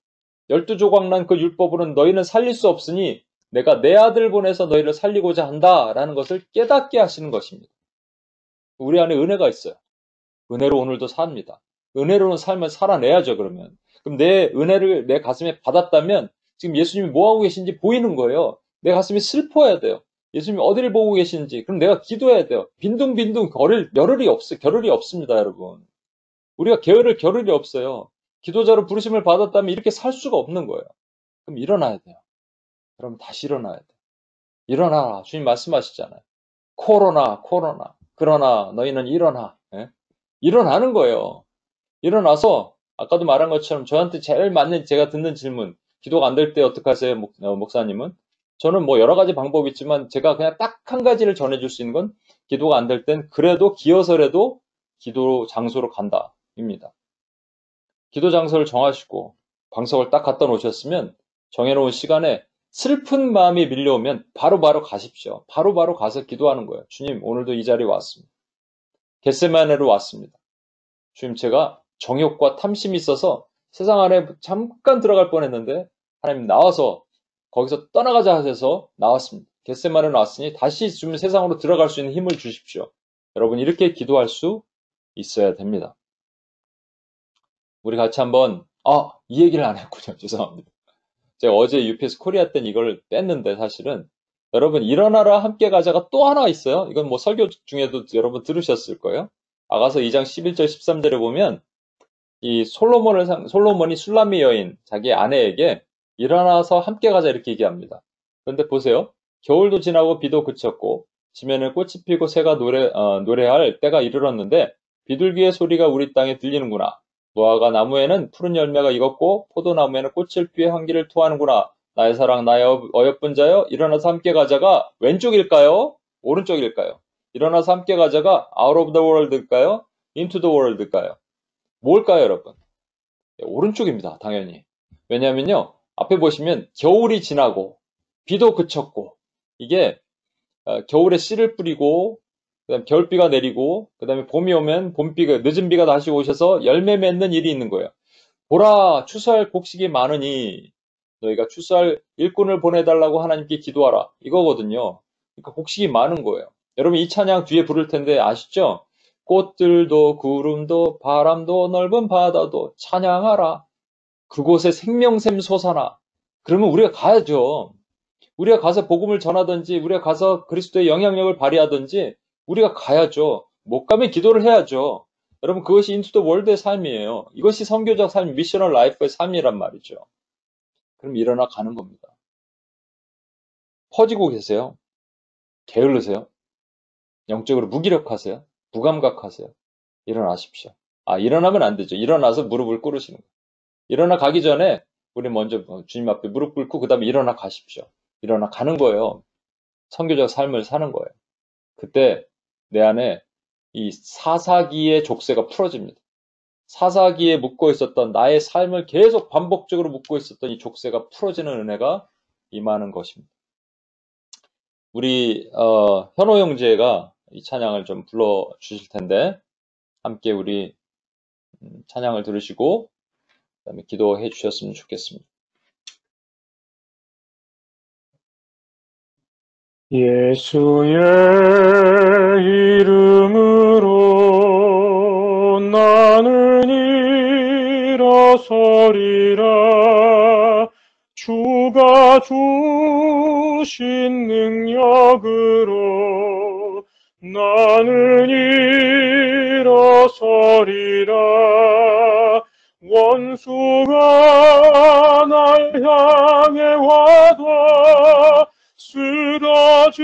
12조각난 그 율법으로는 너희는 살릴 수 없으니 내가 내 아들 보내서 너희를 살리고자 한다라는 것을 깨닫게 하시는 것입니다. 우리 안에 은혜가 있어요. 은혜로 오늘도 삽니다. 은혜로운 삶을 살아내야죠, 그러면. 그럼 내 은혜를 내 가슴에 받았다면 지금 예수님이 뭐하고 계신지 보이는 거예요. 내 가슴이 슬퍼야 돼요. 예수님이 어디를 보고 계시는지. 그럼 내가 기도해야 돼요. 빈둥빈둥 겨를이 없습니다, 여러분. 우리가 겨를이 없어요. 기도자로 부르심을 받았다면 이렇게 살 수가 없는 거예요. 그럼 일어나야 돼요. 그럼 다시 일어나야 돼요. 일어나라. 주님 말씀하시잖아요. 코로나. 그러나 너희는 일어나. 예? 일어나는 거예요. 일어나서 아까도 말한 것처럼 저한테 제일 맞는 제가 듣는 질문. 기도가 안 될 때 어떡하세요, 목사님은? 저는 뭐 여러 가지 방법이 있지만 제가 그냥 딱 한 가지를 전해줄 수 있는 건 기도가 안 될 땐 그래도 기어서라도 기도 장소로 간다. 입니다. 기도 장소를 정하시고 방석을 딱 갖다 놓으셨으면 정해놓은 시간에 슬픈 마음이 밀려오면 바로바로 가십시오. 바로바로 가서 기도하는 거예요. 주님, 오늘도 이 자리에 왔습니다. 겟세마네로 왔습니다. 주님, 제가 정욕과 탐심이 있어서 세상 안에 잠깐 들어갈 뻔했는데 하나님 나와서 거기서 떠나가자 하셔서 나왔습니다. 겟세마네로 왔으니 다시 좀 세상으로 들어갈 수 있는 힘을 주십시오. 여러분, 이렇게 기도할 수 있어야 됩니다. 우리 같이 한번 이 얘기를 안 했군요. 죄송합니다. 제가 어제 UPS 코리아 때는 이걸 뺐는데 사실은 여러분 일어나라 함께 가자가 또 하나 있어요. 이건 뭐 설교 중에도 여러분 들으셨을 거예요. 아가서 2장 11절 13절에 보면 이 솔로몬이 술람미 여인 자기 아내에게 일어나서 함께 가자 이렇게 얘기합니다. 그런데 보세요. 겨울도 지나고 비도 그쳤고 지면에 꽃이 피고 새가 노래할 때가 이르렀는데 비둘기의 소리가 우리 땅에 들리는구나. 무화과 나무에는 푸른 열매가 익었고 포도나무에는 꽃을 피해 향기를 토하는구나. 나의 사랑 나의 어여쁜 자여 일어나서 함께 가자가 왼쪽일까요? 오른쪽일까요? 일어나서 함께 가자가 out of the world일까요? into the world일까요? 뭘까요, 여러분? 오른쪽입니다, 당연히. 왜냐하면요, 앞에 보시면 겨울이 지나고 비도 그쳤고 이게 겨울에 씨를 뿌리고 그다음 겨울비가 내리고 그다음에 봄이 오면 늦은 비가 다시 오셔서 열매 맺는 일이 있는 거예요. 보라, 추수할 곡식이 많으니 너희가 추수할 일꾼을 보내달라고 하나님께 기도하라. 이거거든요. 그러니까 곡식이 많은 거예요. 여러분 이 찬양 뒤에 부를 텐데 아시죠? 꽃들도 구름도 바람도 넓은 바다도 찬양하라. 그곳에 생명샘 솟아나. 그러면 우리가 가야죠. 우리가 가서 복음을 전하든지 우리가 가서 그리스도의 영향력을 발휘하든지 우리가 가야죠. 못 가면 기도를 해야죠. 여러분 그것이 인투 더 월드의 삶이에요. 이것이 선교적 삶, 미셔널 라이프의 삶이란 말이죠. 그럼 일어나 가는 겁니다. 퍼지고 계세요? 게을르세요? 영적으로 무기력하세요? 무감각하세요? 일어나십시오. 일어나면 안 되죠. 일어나서 무릎을 꿇으시는 거예요. 일어나 가기 전에 우리 먼저 주님 앞에 무릎 꿇고 그 다음에 일어나 가십시오. 일어나 가는 거예요. 선교적 삶을 사는 거예요. 그때 내 안에 이 사사기의 족쇄가 풀어집니다. 사사기에 묶고 있었던 나의 삶을 계속 반복적으로 묶고 있었던 이 족쇄가 풀어지는 은혜가 임하는 것입니다. 우리 현호 형제가 이 찬양을 좀 불러주실 텐데 함께 우리 찬양을 들으시고 그다음에 기도해 주셨으면 좋겠습니다. 예수의 이름으로 나는 일어서리라. 주가 주신 능력으로 나는 일어서리라. 원수가 날 향해 와도 쓰러지지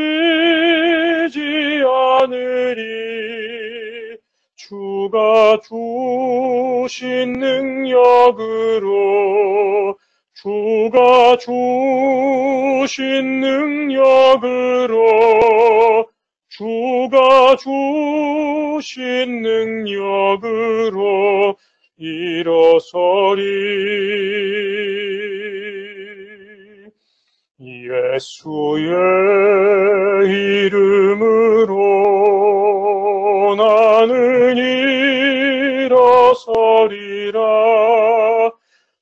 않으리. 주가 주신 능력으로, 주가 주신 능력으로, 주가 주신 능력으로 일어서리. 예수의 이름으로 나는 일어서리라.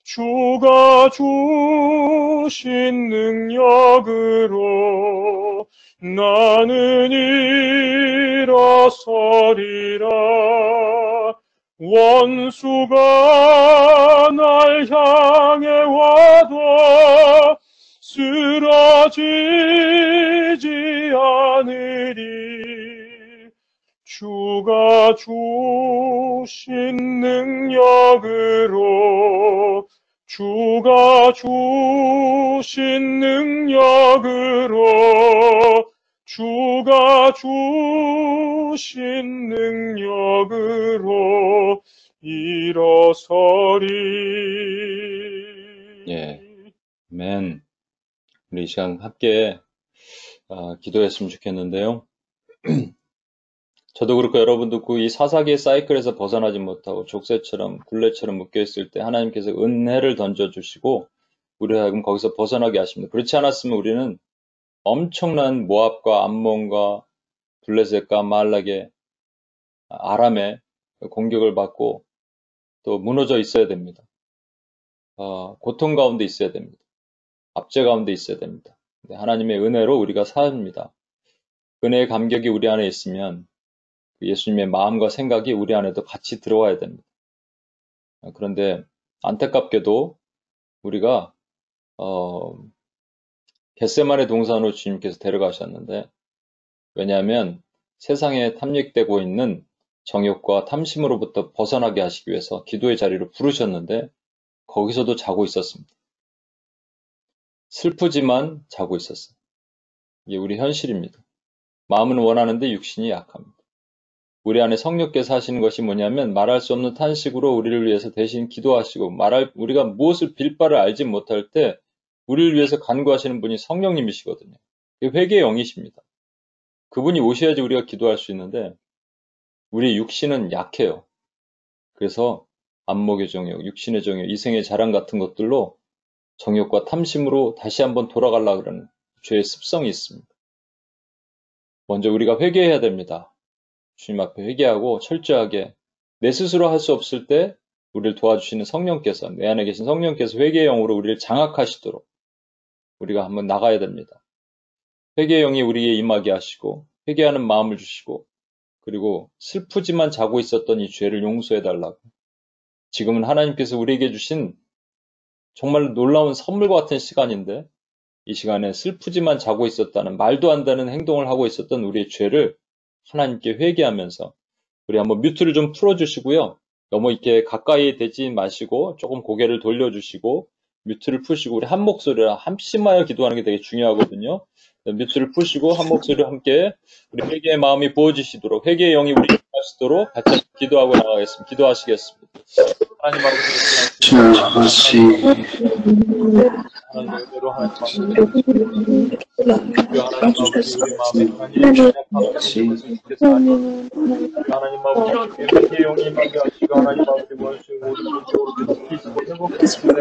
주가 주신 능력으로 나는 일어서리라. 원수가 날 향해 와도 쓰러지지 않으리. 주가 주신 능력으로, 주가 주신 능력으로, 주가 주신 능력으로 일어서리. 예, 아멘. 우리 이 시간 함께 기도했으면 좋겠는데요. 저도 그렇고 여러분도 이 사사기의 사이클에서 벗어나지 못하고 족쇄처럼 굴레처럼 묶여있을 때 하나님께서 은혜를 던져주시고 우리 하여금 거기서 벗어나게 하십니다. 그렇지 않았으면 우리는 엄청난 모압과 암몬과 블레셋과 말락의 아람의 공격을 받고 또 무너져 있어야 됩니다. 고통 가운데 있어야 됩니다. 압제 가운데 있어야 됩니다. 하나님의 은혜로 우리가 삽니다. 은혜의 감격이 우리 안에 있으면 예수님의 마음과 생각이 우리 안에도 같이 들어와야 됩니다. 그런데 안타깝게도 우리가 겟세마네 동산으로 주님께서 데려가셨는데, 왜냐하면 세상에 탐닉되고 있는 정욕과 탐심으로부터 벗어나게 하시기 위해서 기도의 자리로 부르셨는데 거기서도 자고 있었습니다. 슬프지만 자고 있었어요. 이게 우리 현실입니다. 마음은 원하는데 육신이 약합니다. 우리 안에 성령께서 하시는 것이 뭐냐면 말할 수 없는 탄식으로 우리를 위해서 대신 기도하시고 우리가 무엇을 빌 바를 알지 못할 때 우리를 위해서 간구하시는 분이 성령님이시거든요. 회개의 영이십니다. 그분이 오셔야지 우리가 기도할 수 있는데 우리 육신은 약해요. 그래서 안목의 정욕, 육신의 정욕, 이생의 자랑 같은 것들로 정욕과 탐심으로 다시 한번 돌아가려고 하는 죄의 습성이 있습니다. 먼저 우리가 회개해야 됩니다. 주님 앞에 회개하고 철저하게 내 스스로 할 수 없을 때 우리를 도와주시는 성령께서, 내 안에 계신 성령께서 회개의 영으로 우리를 장악하시도록 우리가 한번 나가야 됩니다. 회개의 영이 우리에게 임하게 하시고 회개하는 마음을 주시고 그리고 슬프지만 자고 있었던 이 죄를 용서해달라고. 지금은 하나님께서 우리에게 주신 정말 놀라운 선물과 같은 시간인데 이 시간에 슬프지만 자고 있었다는 말도 안 되는 행동을 하고 있었던 우리의 죄를 하나님께 회개하면서 우리 한번 뮤트를 좀 풀어주시고요. 너무 이렇게 가까이 대지 마시고 조금 고개를 돌려주시고 뮤트를 푸시고 우리 한 목소리로 합심하여 기도하는 게 되게 중요하거든요. 뮤트를 푸시고 한 목소리로 함께 우리 회개의 마음이 부어지시도록 회개의 영이 우리에게 하시도록 같이 기도하고 나가겠습니다. 기도하시겠습니다. 하나님 아버지, 하나님으로 하나님 아버지 회개의 영이 임하게 하시고 하나님 아버지 원수의 모든 쪽으로 기시고 회복하시고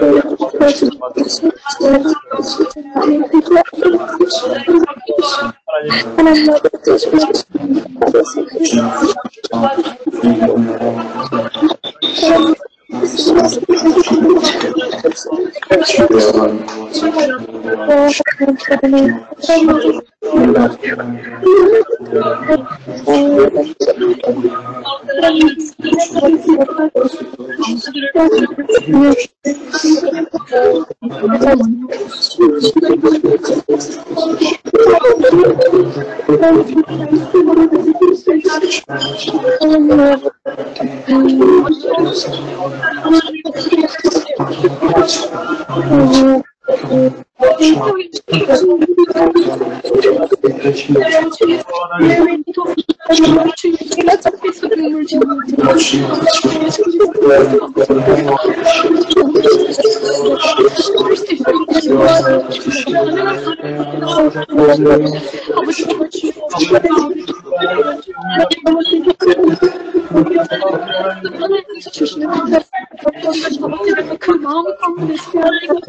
그 마음 가운데 잡아줄 수 있도록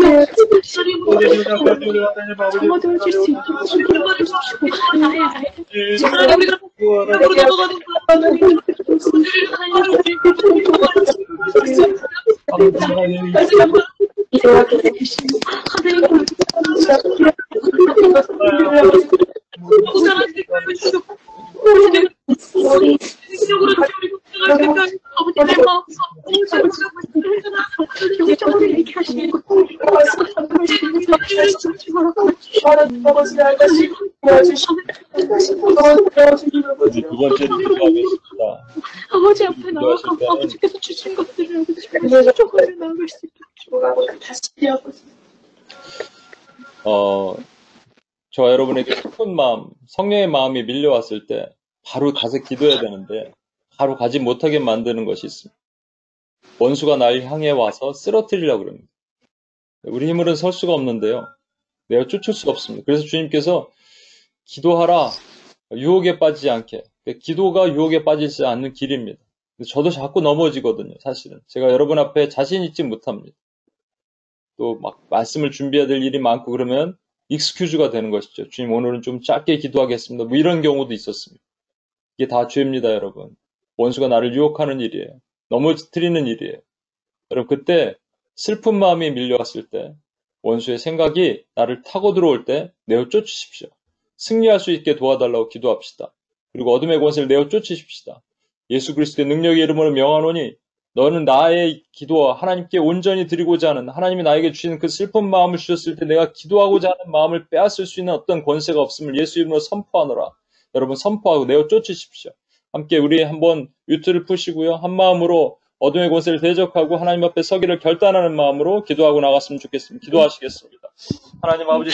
나의 이제 두 번째 기도하겠습니다. 아버지 앞에 나아가 아버지께서 주신 것들을 조금을 나아갈 수 있도록 다시 저와 여러분에게 슬픈 마음, 성령의 마음이 밀려왔을 때 바로 가서 기도해야 되는데 바로 가지 못하게 만드는 것이 있습니다. 원수가 날 향해 와서 쓰러뜨리려고 그럽니다. 우리 힘으로는 설 수가 없는데요. 내가 쫓을 수가 없습니다. 그래서 주님께서 기도하라, 유혹에 빠지지 않게. 기도가 유혹에 빠지지 않는 길입니다. 저도 자꾸 넘어지거든요, 사실은. 제가 여러분 앞에 자신 있지 못합니다. 또 막 말씀을 준비해야 될 일이 많고 그러면 익스큐즈가 되는 것이죠. 주님, 오늘은 좀 짧게 기도하겠습니다. 뭐 이런 경우도 있었습니다. 이게 다 죄입니다, 여러분. 원수가 나를 유혹하는 일이에요. 넘어뜨리는 일이에요. 여러분, 그때 슬픈 마음이 밀려왔을 때, 원수의 생각이 나를 타고 들어올 때 내어 쫓으십시오. 승리할 수 있게 도와달라고 기도합시다. 그리고 어둠의 권세를 내어 쫓으십시다. 예수 그리스도의 능력의 이름으로 명하노니 너는 나의 기도와 하나님께 온전히 드리고자 하는, 하나님이 나에게 주시는 그 슬픈 마음을 주셨을 때 내가 기도하고자 하는 마음을 빼앗을 수 있는 어떤 권세가 없음을 예수 이름으로 선포하노라. 여러분, 선포하고 내어 쫓으십시오. 함께 우리 한번 유투를 푸시고요. 한 마음으로 어둠의 권세를 대적하고 하나님 앞에 서기를 결단하는 마음으로 기도하고 나갔으면 좋겠습니다. 기도하시겠습니다. 하나님 아버지,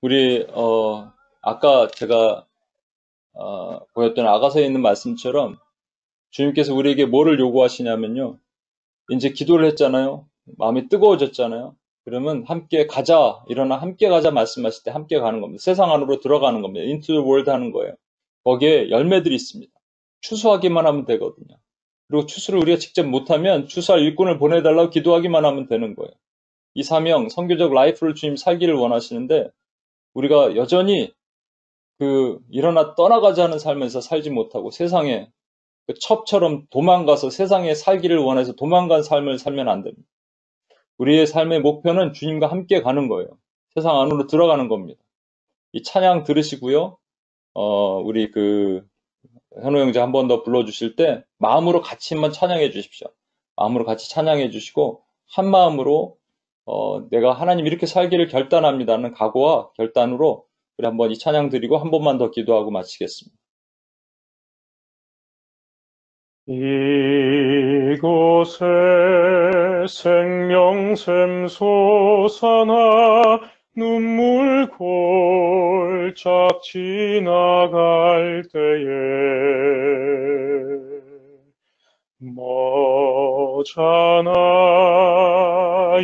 우리 아까 제가 보였던 아가서에 있는 말씀처럼 주님께서 우리에게 뭐를 요구하시냐면요. 이제 기도를 했잖아요. 마음이 뜨거워졌잖아요. 그러면 함께 가자, 일어나 함께 가자 말씀하실 때 함께 가는 겁니다. 세상 안으로 들어가는 겁니다. into the world 하는 거예요. 거기에 열매들이 있습니다. 추수하기만 하면 되거든요. 그리고 추수를 우리가 직접 못하면 추수할 일꾼을 보내달라고 기도하기만 하면 되는 거예요. 이 사명, 선교적 라이프를 주님 살기를 원하시는데 우리가 여전히 일어나 떠나가자 하는 삶에서 살지 못하고 세상에 그 첩처럼 도망가서 세상에 살기를 원해서 도망간 삶을 살면 안 됩니다. 우리의 삶의 목표는 주님과 함께 가는 거예요. 세상 안으로 들어가는 겁니다. 이 찬양 들으시고요. 우리 현우 형제 한 번 더 불러주실 때 마음으로 같이 한번 찬양해 주십시오. 마음으로 같이 찬양해 주시고 한 마음으로 내가 하나님 이렇게 살기를 결단합니다는 각오와 결단으로 우리 한번 이 찬양 드리고 한 번만 더 기도하고 마치겠습니다. 이곳에 생명샘 솟아나 눈물 골짝 지나갈 때에 머잖아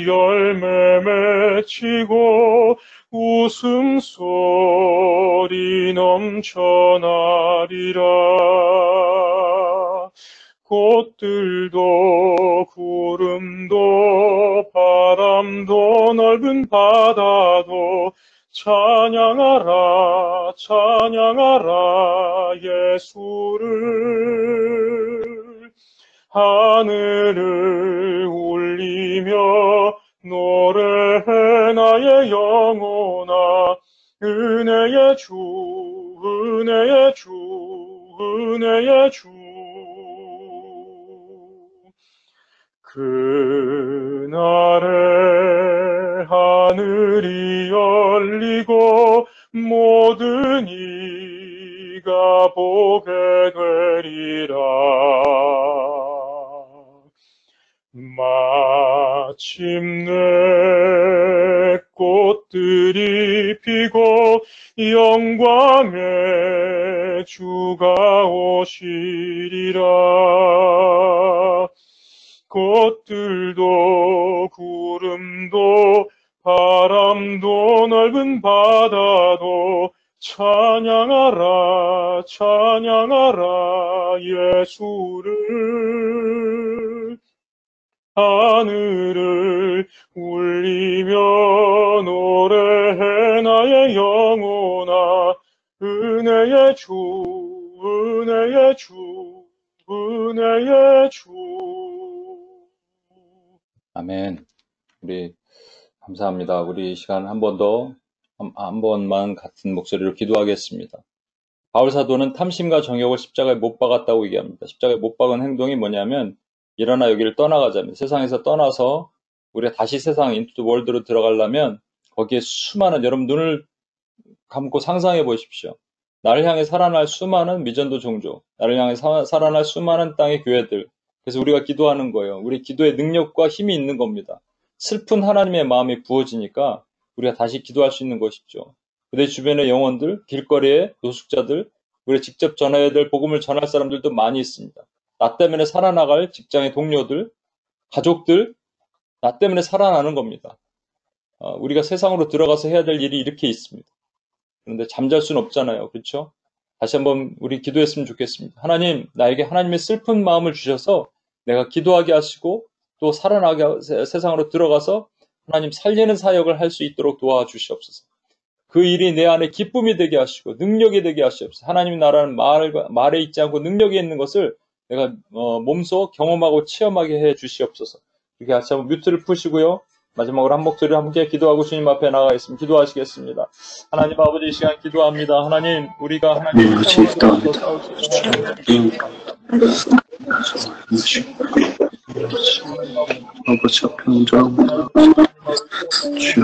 열매 맺히고 웃음소리 넘쳐나리라. 꽃들도 구름도 바람도 넓은 바다도 찬양하라 찬양하라 예수를. 하늘을 울리며 노래해 나의 영혼아. 은혜의 주 은혜의 주 은혜의 주. 그날에 하늘이 열리고 모든 이가 보게 되리라. 마침내 꽃들이 피고 영광의 주가 오시리라. 꽃들도 구름도 바람도 넓은 바다도 찬양하라 찬양하라 예수를. 하늘을 울리며 노래해 나의 영혼아. 은혜의 주 은혜의 주 은혜의 주. 아멘. 우리 감사합니다. 우리 이 시간 한 번만 같은 목소리로 기도하겠습니다. 바울 사도는 탐심과 정욕을 십자가에 못 박았다고 얘기합니다. 십자가에 못 박은 행동이 뭐냐면 일어나 여기를 떠나가자면 세상에서 떠나서 우리가 다시 세상 인투 더 월드로 들어가려면 거기에 수많은 여러분 눈을 감고 상상해 보십시오. 나를 향해 살아날 수많은 미전도 종족, 나를 향해 살아날 수많은 땅의 교회들. 그래서 우리가 기도하는 거예요. 우리 기도의 능력과 힘이 있는 겁니다. 슬픈 하나님의 마음이 부어지니까 우리가 다시 기도할 수 있는 것이죠. 내 주변의 영혼들, 길거리의 노숙자들, 우리가 직접 전해야 될 복음을 전할 사람들도 많이 있습니다. 나 때문에 살아나갈 직장의 동료들, 가족들, 나 때문에 살아나는 겁니다. 우리가 세상으로 들어가서 해야 될 일이 이렇게 있습니다. 그런데 잠잘 수는 없잖아요. 그렇죠? 다시 한번 우리 기도했으면 좋겠습니다. 하나님, 나에게 하나님의 슬픈 마음을 주셔서 내가 기도하게 하시고 또 살아나게 세상으로 들어가서 하나님 살리는 사역을 할 수 있도록 도와주시옵소서. 그 일이 내 안에 기쁨이 되게 하시고 능력이 되게 하시옵소서. 하나님 나라는 말에 있지 않고 능력에 있는 것을 내가 몸소 경험하고 체험하게 해 주시옵소서. 이렇게 같이 한번 뮤트를 푸시고요. 마지막으로 한 목소리로 함께 기도하고 주님 앞에 나가겠습니다. 기도하시겠습니다. 하나님 아버지 이 시간 기도합니다. 하나님 우리가 하나님의 평안으로 싸울 수 있도록 아버지 앞에 얹어옵니다. 주여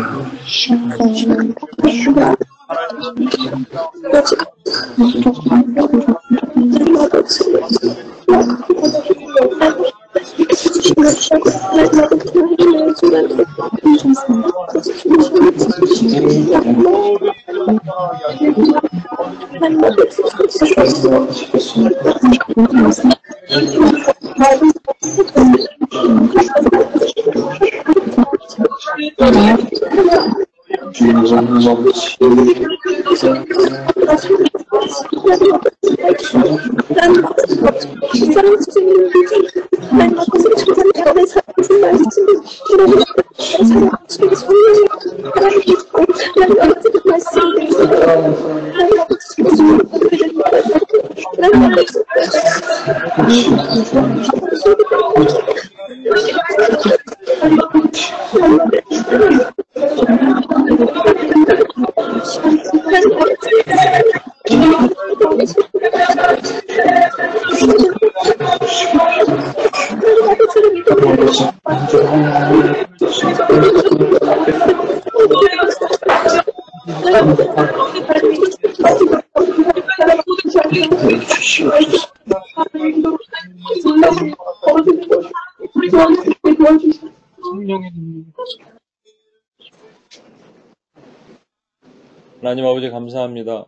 하나님 아버지 감사합니다.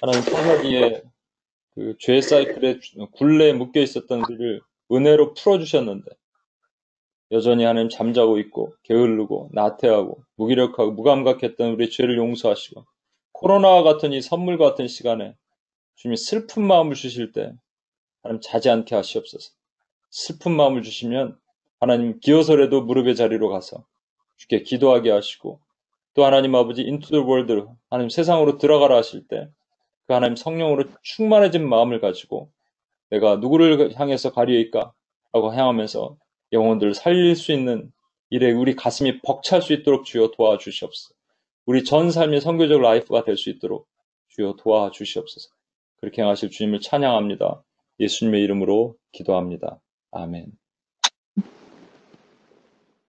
하나님 평화기에 그 죄 사이클에 굴레에 묶여 있었던 우리를 은혜로 풀어주셨는데 여전히 하나님 잠자고 있고 게으르고 나태하고 무기력하고 무감각했던 우리 죄를 용서하시고 코로나와 같은 이 선물 같은 시간에 주님이 슬픈 마음을 주실 때 하나님 자지 않게 하시옵소서. 슬픈 마음을 주시면 하나님 기어서라도 무릎의 자리로 가서 주께 기도하게 하시고 또 하나님 아버지 into the world 하나님 세상으로 들어가라 하실 때 그 하나님 성령으로 충만해진 마음을 가지고 내가 누구를 향해서 가리일까 라고 향하면서 영혼들을 살릴 수 있는 일에 우리 가슴이 벅찰 수 있도록 주여 도와주시옵소서. 우리 전 삶의 선교적 라이프가 될 수 있도록 주여 도와주시옵소서. 그렇게 행하실 주님을 찬양합니다. 예수님의 이름으로 기도합니다. 아멘.